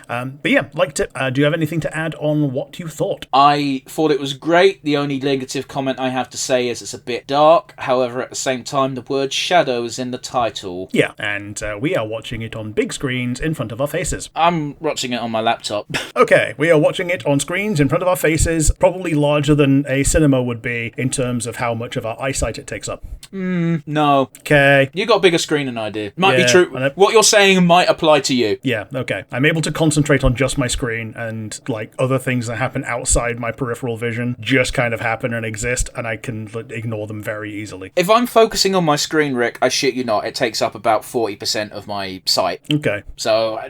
But yeah, liked it. Do you have anything to add on what you thought? I thought it was great. The only negative comment I have to say is it's a bit dark. However, at the same time, the word shadow is in the title. Yeah, and we are watching it on big screens in front of our faces. I'm watching it on my laptop. Okay, we are watching it on screens in front of our faces, probably larger than a cinema would be in terms of how much of our eyesight it takes up. No. Okay. You got a bigger screen than I do. Might be true. What you're saying might apply to you. Yeah, okay. I'm able to concentrate on just my screen, and like other things that happen outside my peripheral vision just kind of happen and exist, and I can ignore them very easily. If I'm focusing on my screen, Rick, I shit you not, it takes up about 40% of my sight. Okay. So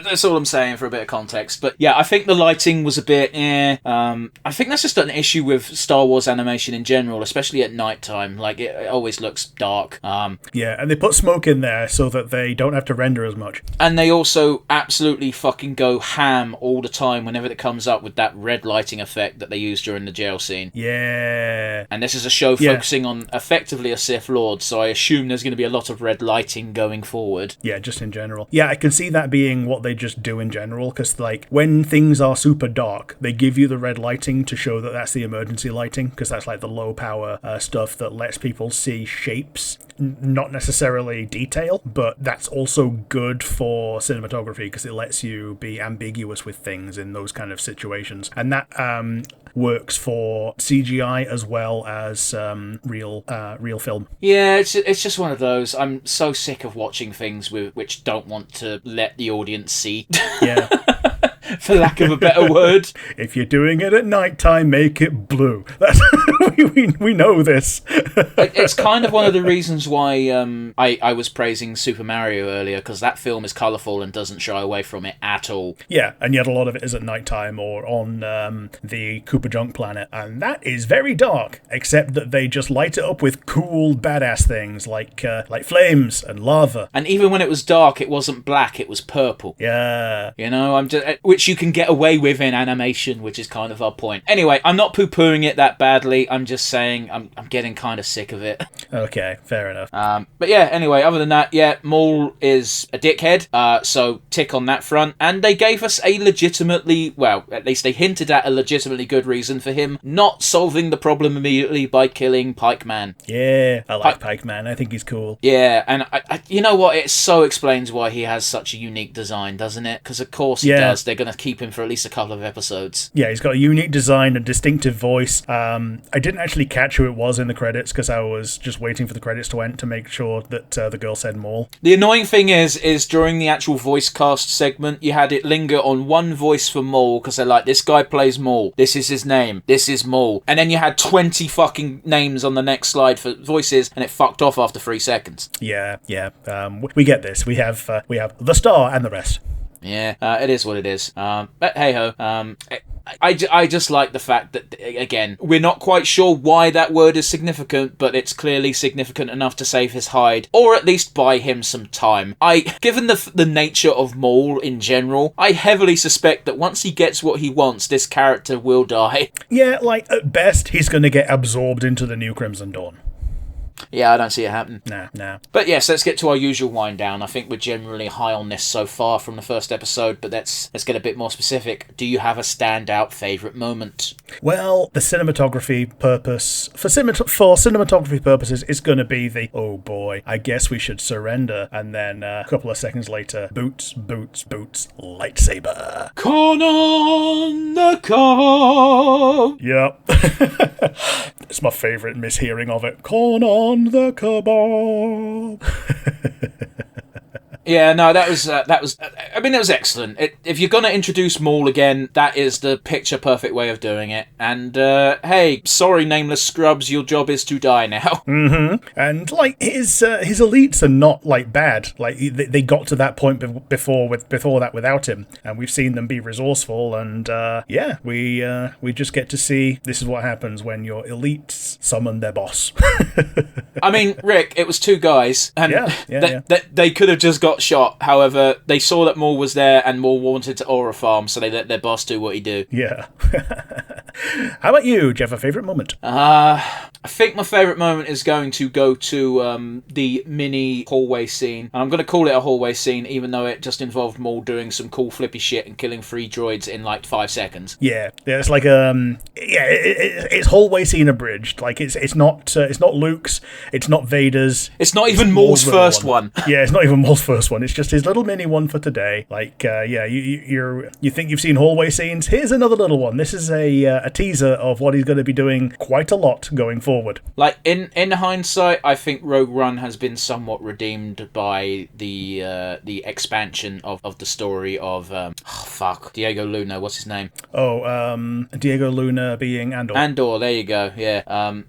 that's all I'm saying for a bit of context. But yeah, I think the lighting was a bit I think that's just an issue with Star Wars animation in general, especially at nighttime. Like, it always looks dark. Yeah, and they put smoke in there so that they don't have to render as much. And they also absolutely fucking go ham all the time whenever it comes up with that red lighting effect that they use during the jail scene. Yeah. And this is a show focusing on effectively a Sith Lord, so I assume there's going to be a lot of red lighting going forward. Yeah, just in general. Yeah, I can see that being what they just do in general, because like when things are super dark, they give you the red lighting to show that that's the emergency lighting, because that's like the low power stuff that lets people see shapes, not necessarily detail, but that's also good for cinematography because it lets you be ambiguous with things in those kind of situations, and that works for CGI as well as real film. Yeah, it's just one of those. I'm so sick of watching things which don't want to let the audience see. Yeah. For lack of a better word. If you're doing it at night time, make it blue. That's we know this. It's kind of one of the reasons why I was praising Super Mario earlier, because that film is colourful and doesn't shy away from it at all. Yeah, and yet a lot of it is at night time or on the Koopa Junk planet, and that is very dark, except that they just light it up with cool, badass things like flames and lava. And even when it was dark, it wasn't black, it was purple. Yeah. You know, which you can get away with in animation, which is kind of our point. Anyway, I'm not poo-pooing it that badly. I'm just saying I'm getting kind of sick of it. Okay, fair enough. But yeah, anyway, other than that, yeah, Maul is a dickhead, so tick on that front. And they gave us a legitimately, well, at least they hinted at a legitimately good reason for him not solving the problem immediately by killing Pike Man. Yeah, I like Pike Man. I think he's cool. Yeah, and I you know what? It so explains why he has such a unique design, doesn't it? Because of course he does. They're going to keep him for at least a couple of episodes. Yeah, he's got a unique design, a distinctive voice. I didn't actually catch who it was in the credits because I was just waiting for the credits to end to make sure that the girl said Maul. The annoying thing is during the actual voice cast segment, you had it linger on one voice for Maul because they're like, this guy plays Maul. This is his name. This is Maul. And then you had 20 fucking names on the next slide for voices, and it fucked off after 3 seconds. Yeah. We get this. We have the star and the rest. Yeah, it is what it is. But hey-ho. I just like the fact that, again, we're not quite sure why that word is significant, but it's clearly significant enough to save his hide, or at least buy him some time. Given the nature of Maul in general, I heavily suspect that once he gets what he wants, this character will die. Yeah, like, at best, he's going to get absorbed into the new Crimson Dawn. Yeah, I don't see it happening. Nah. But yes, let's get to our usual wind down. I think we're generally high on this so far from the first episode, but let's get a bit more specific. Do you have a standout favourite moment? Well, the cinematography purpose, for cinematography purposes, it's going to be the, oh boy, I guess we should surrender. And then a couple of seconds later, boots, lightsaber. Conan the Cob! Yep. It's my favourite mishearing of it. Conan the Kebab. Yeah, no, that was excellent. If you're going to introduce Maul again, that is the picture-perfect way of doing it. And, hey, sorry, nameless scrubs, your job is to die now. Mm-hmm. And, like, his elites are not, like, bad. Like, they got to that point before that without him. And we've seen them be resourceful, and, we just get to see this is what happens when your elites summon their boss. I mean, Rick, it was 2 guys, and they could have just got shot. However, they saw that Maul was there, and Maul wanted to aura farm, so they let their boss do what he do. Yeah. How about you? Do you have a favourite moment? I think my favourite moment is going to go to the mini hallway scene. And I'm going to call it a hallway scene, even though it just involved Maul doing some cool flippy shit and killing 3 droids in like 5 seconds. Yeah, it's like it's hallway scene abridged. Like it's not Luke's, it's not Vader's, it's not even Maul's first one. Yeah, it's not even Maul's first one. It's just his little mini one for today. Like, you think you've seen hallway scenes? Here's another little one. This is a teaser of what he's going to be doing quite a lot going forward. Like, in hindsight, I think Rogue One has been somewhat redeemed by the expansion of the story of Diego Luna. What's his name? Diego Luna being Andor. Andor, there you go. Yeah,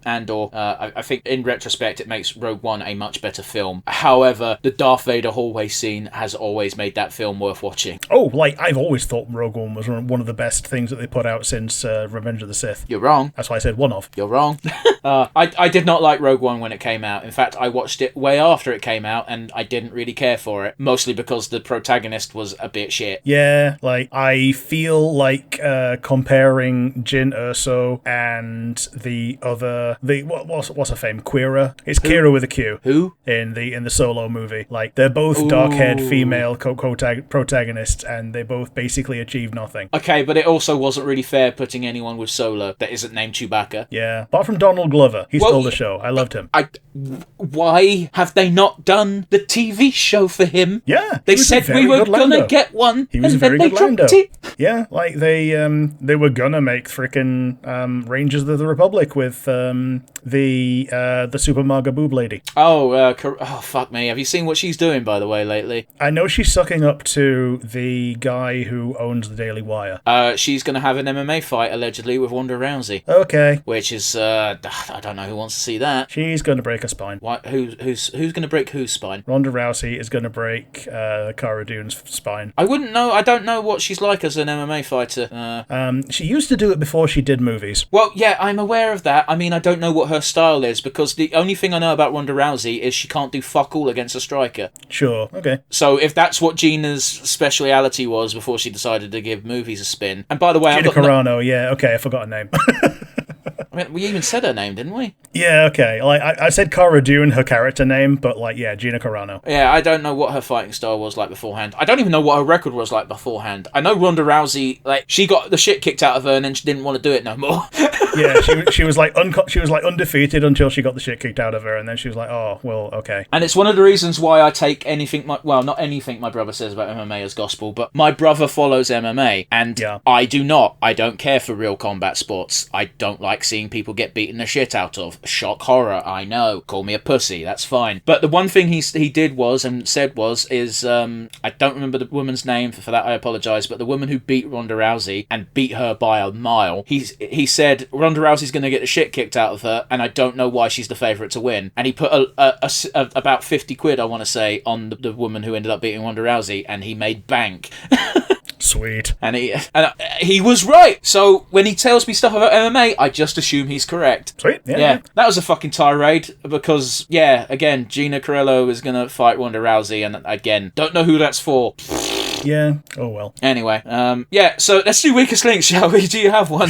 Andor. I think in retrospect, it makes Rogue One a much better film. However, the Darth Vader hallway scene has always made that film worth watching. Oh, like, I've always thought Rogue One was one of the best things that they put out since Revenge of the Sith. You're wrong. That's why I said one of. You're wrong. I did not like Rogue One when it came out. In fact, I watched it way after it came out, and I didn't really care for it, mostly because the protagonist was a bit shit. Yeah, like, I feel like comparing Jyn Erso and the other, what's her fame? Kira? It's Who? Kira with a Q. Who? In the Solo movie. Like, they're both dark-haired female protagonists, and they both basically achieve nothing. Okay, but it also wasn't really fair putting anyone with Solo that isn't named Chewbacca. Yeah, apart from Donald Glover. He stole the show. I loved him. Why have they not done the TV show for him? Yeah. They said we were gonna get one. He was a very good Lando. Yeah, like they were gonna make frickin' Rangers of the Republic with the Super Maga Boob lady. Oh, fuck me. Have you seen what she's doing, by the way, lately? I know she's sucking up to the guy who owns the Daily Wire. She's gonna have an MMA fight, allegedly, with Ronda Rousey. Okay. Which is, I don't know who wants to see that. She's gonna break a spine. What? Who's gonna break whose spine? Ronda Rousey is gonna break Cara Dune's spine. I wouldn't know. I don't know what she's like as an MMA fighter. She used to do it before she did movies. Well, yeah, I'm aware of that. I mean, I don't know what her style is, because the only thing I know about Ronda Rousey is she can't do fuck all against a striker. Sure. okay. So if that's what Gina's speciality was before she decided to give movies a spin, and by the way, Gina Carano, yeah, okay, I forgot her name. I mean, we even said her name, didn't we? Yeah, okay. Like I said Cara Dune, her character name, but like, yeah, Gina Carano. Yeah, I don't know what her fighting style was like beforehand. I don't even know what her record was like beforehand. I know Ronda Rousey, like, she got the shit kicked out of her and then she didn't want to do it no more. Yeah, she was like undefeated until she got the shit kicked out of her, and then she was like, oh, well, okay. And it's one of the reasons why I take anything, not anything my brother says about MMA as gospel, but my brother follows MMA, and Yeah. I do not. I don't care for real combat sports. I don't like seeing people get beaten the shit out of. Shock horror, I know. Call me a pussy, that's fine. But the one thing he did was, and said was, is, I don't remember the woman's name, for that I apologise, but the woman who beat Ronda Rousey, and beat her by a mile, he said, Ronda Rousey's going to get the shit kicked out of her, and I don't know why she's the favourite to win. And he put about 50 quid, I want to say, on the woman who ended up beating Ronda Rousey, and he made bank. Sweet. And he was right. So when he tells me stuff about MMA, I just assume he's correct. Sweet. Yeah. That was a fucking tirade because, again, Gina Carano is going to fight Ronda Rousey, and again, don't know who that's for. Yeah. Oh, well. Anyway, so let's do Weakest Link, shall we? Do you have one?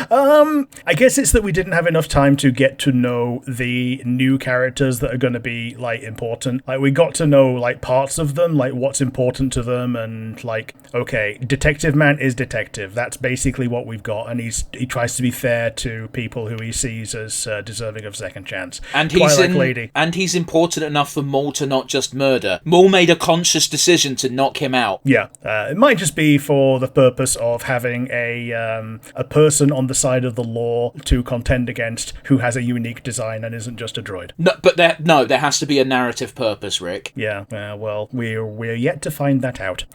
I guess it's that we didn't have enough time to get to know the new characters that are going to be, like, important. Like, we got to know, like, parts of them, like, what's important to them, and, like, okay, Detective Man is Detective. That's basically what we've got, and he tries to be fair to people who he sees as deserving of second chance. And Lady. And he's important enough for Maul to not just murder. Maul made a conscious decision to knock him out. Yeah, it might just be for the purpose of having a person on the side of the law to contend against who has a unique design and isn't just a droid. No, but there has to be a narrative purpose, Rick. Yeah, well, we're yet to find that out.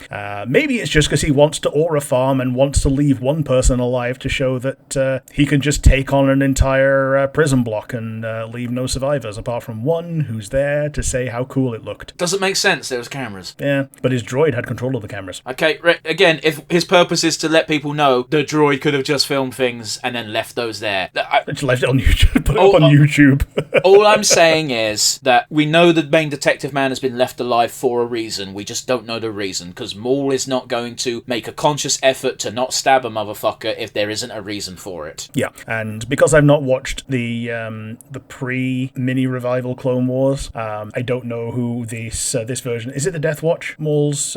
Maybe it's just because he wants to aura farm and wants to leave one person alive to show that he can just take on an entire prison block and leave no survivors apart from one who's there to say how cool it looked. Doesn't make sense. There was cameras. Yeah, but his droid had control of the cameras. Okay, again, if his purpose is to let people know the droid could have just filmed things and then left those there. Just left it on YouTube. Put it up on YouTube. All I'm saying is that we know the main Detective Man has been left alive for a reason. We just don't know the reason, because Maul is not going to make a conscious effort to not stab a motherfucker if there isn't a reason for it. Yeah, and because I've not watched the pre-mini revival Clone Wars, I don't know who this version is. It the Death Watch, Maul's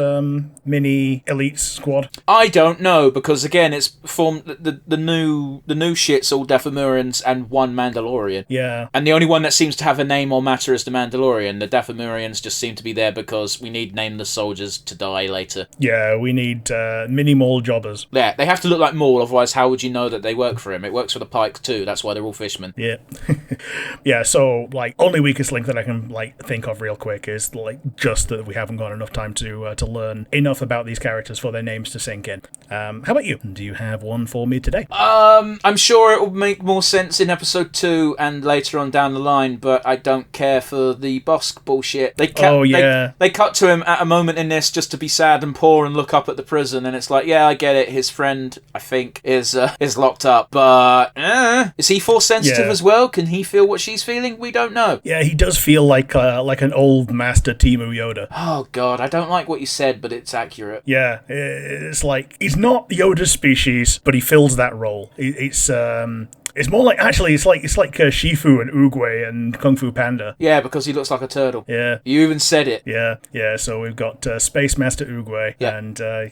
mini elite squad? I don't know, because again, it's formed the new shit's all Dathomirians and one Mandalorian. Yeah, and the only one that seems to have a name or matter is the Mandalorian. The Dathomirians just seem to be there because we need nameless soldiers to die later. Yeah, we need mini Maul jobbers. Yeah, they have to look like Maul, otherwise how would you know that they work for him? It works for the Pike too, that's why they're all fishermen. Yeah. Yeah, so, like, only weakest link that I can, like, think of real quick is, like, just that we haven't got enough time to learn enough about these characters for their names to sink in. How about you? Do you have one for me today? I'm sure it will make more sense in episode 2 and later on down the line, but I don't care for the Bosk bullshit. They cut to him at a moment in this just to be sad and poor and look up at the prison, and it's like, yeah, I get it. His friend, I think, is locked up, but is he force sensitive as well? Can he feel what she's feeling? We don't know. Yeah, he does feel like an old master Temu Yoda. Oh god, I don't like what you said, but it's accurate. Yeah, it's like he's not Yoda's species, but he fills that role. It's more like, actually, it's like Shifu and Oogway and Kung Fu Panda. Yeah, because he looks like a turtle. Yeah. You even said it. Yeah, so we've got Space Master Oogway. Yeah. And, I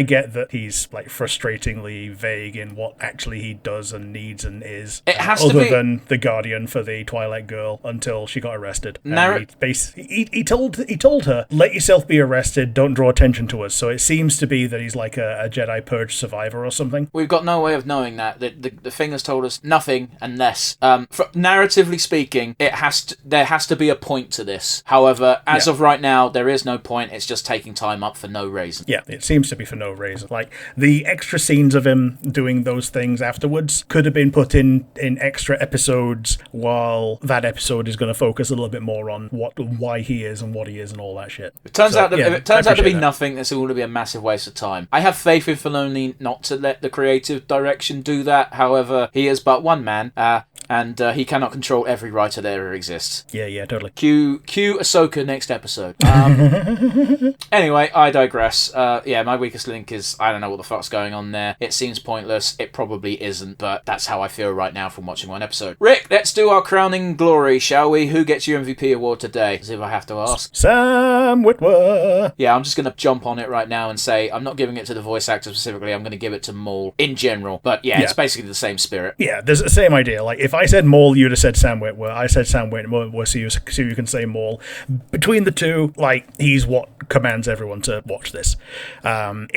get that he's, like, frustratingly vague in what actually he does and needs and is. It has to be... Other than the Guardian for the Twilight Girl until she got arrested. He told her, let yourself be arrested, don't draw attention to us. So it seems to be that he's like a Jedi Purge survivor or something. We've got no way of knowing that. The thing has told us nothing unless, narratively speaking, there has to be a point to this. However, as of right now, there is no point. It's just taking time up for no reason. Yeah, it seems to be for no reason. Like, the extra scenes of him doing those things afterwards could have been put in extra episodes, while that episode is going to focus a little bit more on why he is and what he is and all that shit. If it turns out to be nothing, it's all going to be a massive waste of time. I have faith in Filoni not to let the creative direction do that. However, he is but one man. And he cannot control every writer that ever exists. Yeah, totally. Cue Ahsoka next episode. Anyway, I digress. My weakest link is I don't know what the fuck's going on there. It seems pointless. It probably isn't, but that's how I feel right now from watching one episode. Rick, let's do our crowning glory, shall we? Who gets your MVP award today? As if I have to ask. Sam Witwer. Yeah, I'm just going to jump on it right now and say I'm not giving it to the voice actor specifically. I'm going to give it to Maul in general. But yeah, it's basically the same spirit. Yeah, there's the same idea. Like, if I said Maul, you'd have said Sam Witwer. I said Sam Witwer, so you can say Maul. Between the two, like, he's what commands everyone to watch this. When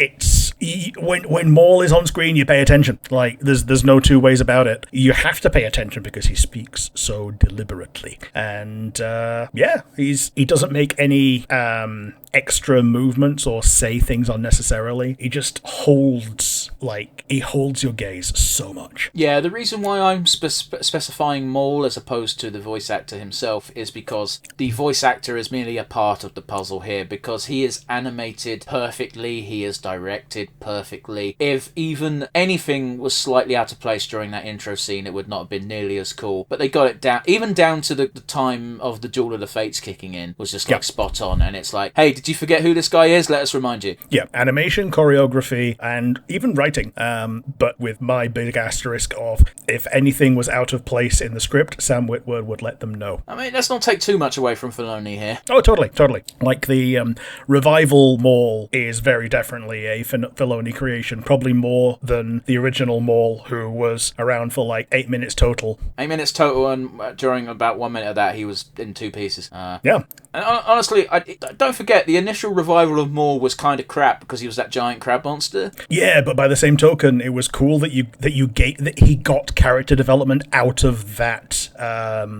Maul is on screen, you pay attention. Like, there's no two ways about it. You have to pay attention because he speaks so deliberately. And he doesn't make any extra movements or say things unnecessarily. He just holds your gaze so much. Yeah, the reason why I'm specifying Maul as opposed to the voice actor himself is because the voice actor is merely a part of the puzzle here, because he is animated perfectly, he is directed perfectly. If even anything was slightly out of place during that intro scene, it would not have been nearly as cool. But they got it down, even down to the time of the Duel of the Fates kicking in, was just like spot on. And it's like, hey, did you forget who this guy is? Let us remind you. Yeah, animation, choreography, and even writing. But with my big asterisk of, if anything was out of place in the script, Sam Witwer would let them know. I mean, let's not take too much away from Filoni here. Oh, totally. Like, the revival Maul is very definitely a Filoni creation, probably more than the original Maul, who was around for like 8 minutes total. 8 minutes total, and during about 1 minute of that, he was in two pieces. Yeah. And honestly, don't forget, the initial revival of Maul was kind of crap because he was that giant crab monster. Yeah, but by the same token, it was cool that he got character development out of that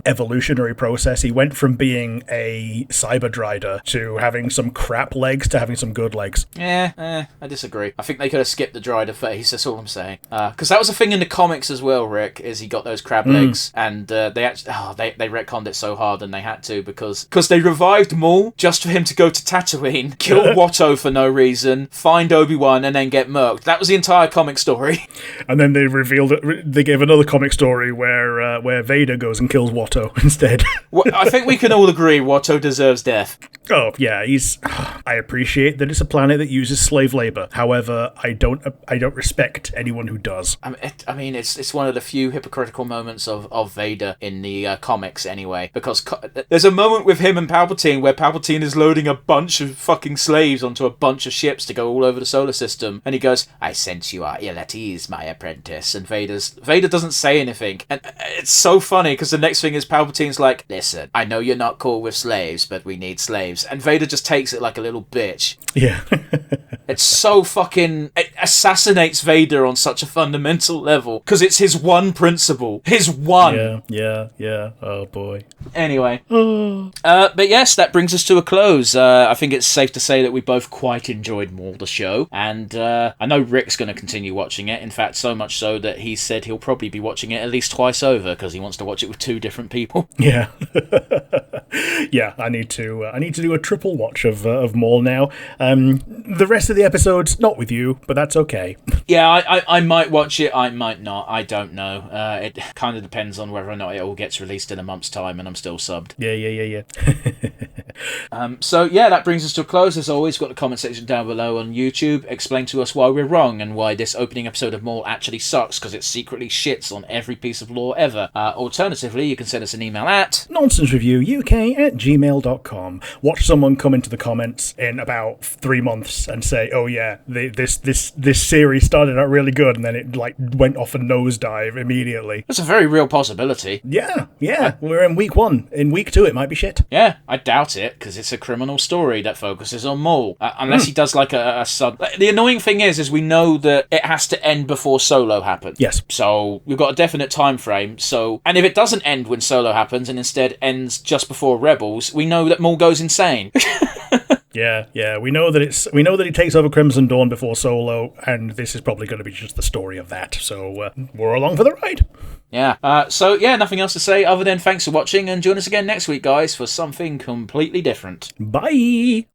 evolutionary process. He went from being a cyber drider to having some crap legs to having some good legs. I disagree. I think they could have skipped the drider face, that's all I'm saying. Because that was a thing in the comics as well, Rick, is he got those crab legs, and they actually they retconned it so hard, and they had to, because they revived Maul just for him to go to Tatooine, kill Watto for no reason, find Obi-Wan, and then get murked. That was the entire comic story. And then they revealed it. They gave another comic story where Vader goes and kills Watto instead. Well, I think we can all agree Watto deserves death. Oh yeah, I appreciate that it's a planet that uses slave labor. However, I don't respect anyone who does. I mean, it's one of the few hypocritical moments of Vader in the comics, anyway. Because there's a moment with him and Palpatine where Palpatine is loading a bunch of fucking slaves onto a bunch of ships to go all over the solar system, and he goes, "I sense you are ill at ease, my apprentice." And Vader doesn't say anything, and it's so funny because the next thing is Palpatine's like, "Listen, I know you're not cool with slaves, but we need slaves." And Vader just takes it like a little bitch. Yeah. It's so fucking... It assassinates Vader on such a fundamental level, because it's his one principle. His one! Yeah. Oh, boy. Anyway. But yes, that brings us to a close. I think it's safe to say that we both quite enjoyed Maul the show, and I know Rick's going to continue watching it. In fact, so much so that he said he'll probably be watching it at least twice over, because he wants to watch it with two different people. Yeah. Yeah, I need to do a triple watch of Maul now. The rest of the episodes, not with you, but that's okay. Yeah, I might watch it, I might not, I don't know. It kind of depends on whether or not it all gets released in a month's time and I'm still subbed. Yeah. So yeah, that brings us to a close. As always, got the comment section down below on YouTube. Explain to us why we're wrong and why this opening episode of Maul actually sucks, because it secretly shits on every piece of lore ever. Alternatively, you can send us an email at nonsensereviewuk@gmail.com. Watch someone come into the comments in about 3 months and say, "Oh yeah, this series started out really good, and then it like went off a nosedive immediately." That's a very real possibility. Yeah. We're in week 1. In week 2, it might be shit. Yeah, I doubt it, because it's a criminal story that focuses on Maul. Unless he does like a sub... The annoying thing is we know that it has to end before Solo happens. Yes. So we've got a definite time frame. And if it doesn't end when Solo happens and instead ends just before Rebels, we know that Maul goes insane. Yeah. We know that he takes over Crimson Dawn before Solo, and this is probably going to be just the story of that. So we're along for the ride. Yeah. So yeah, nothing else to say other than thanks for watching, and join us again next week, guys, for something completely different. Bye.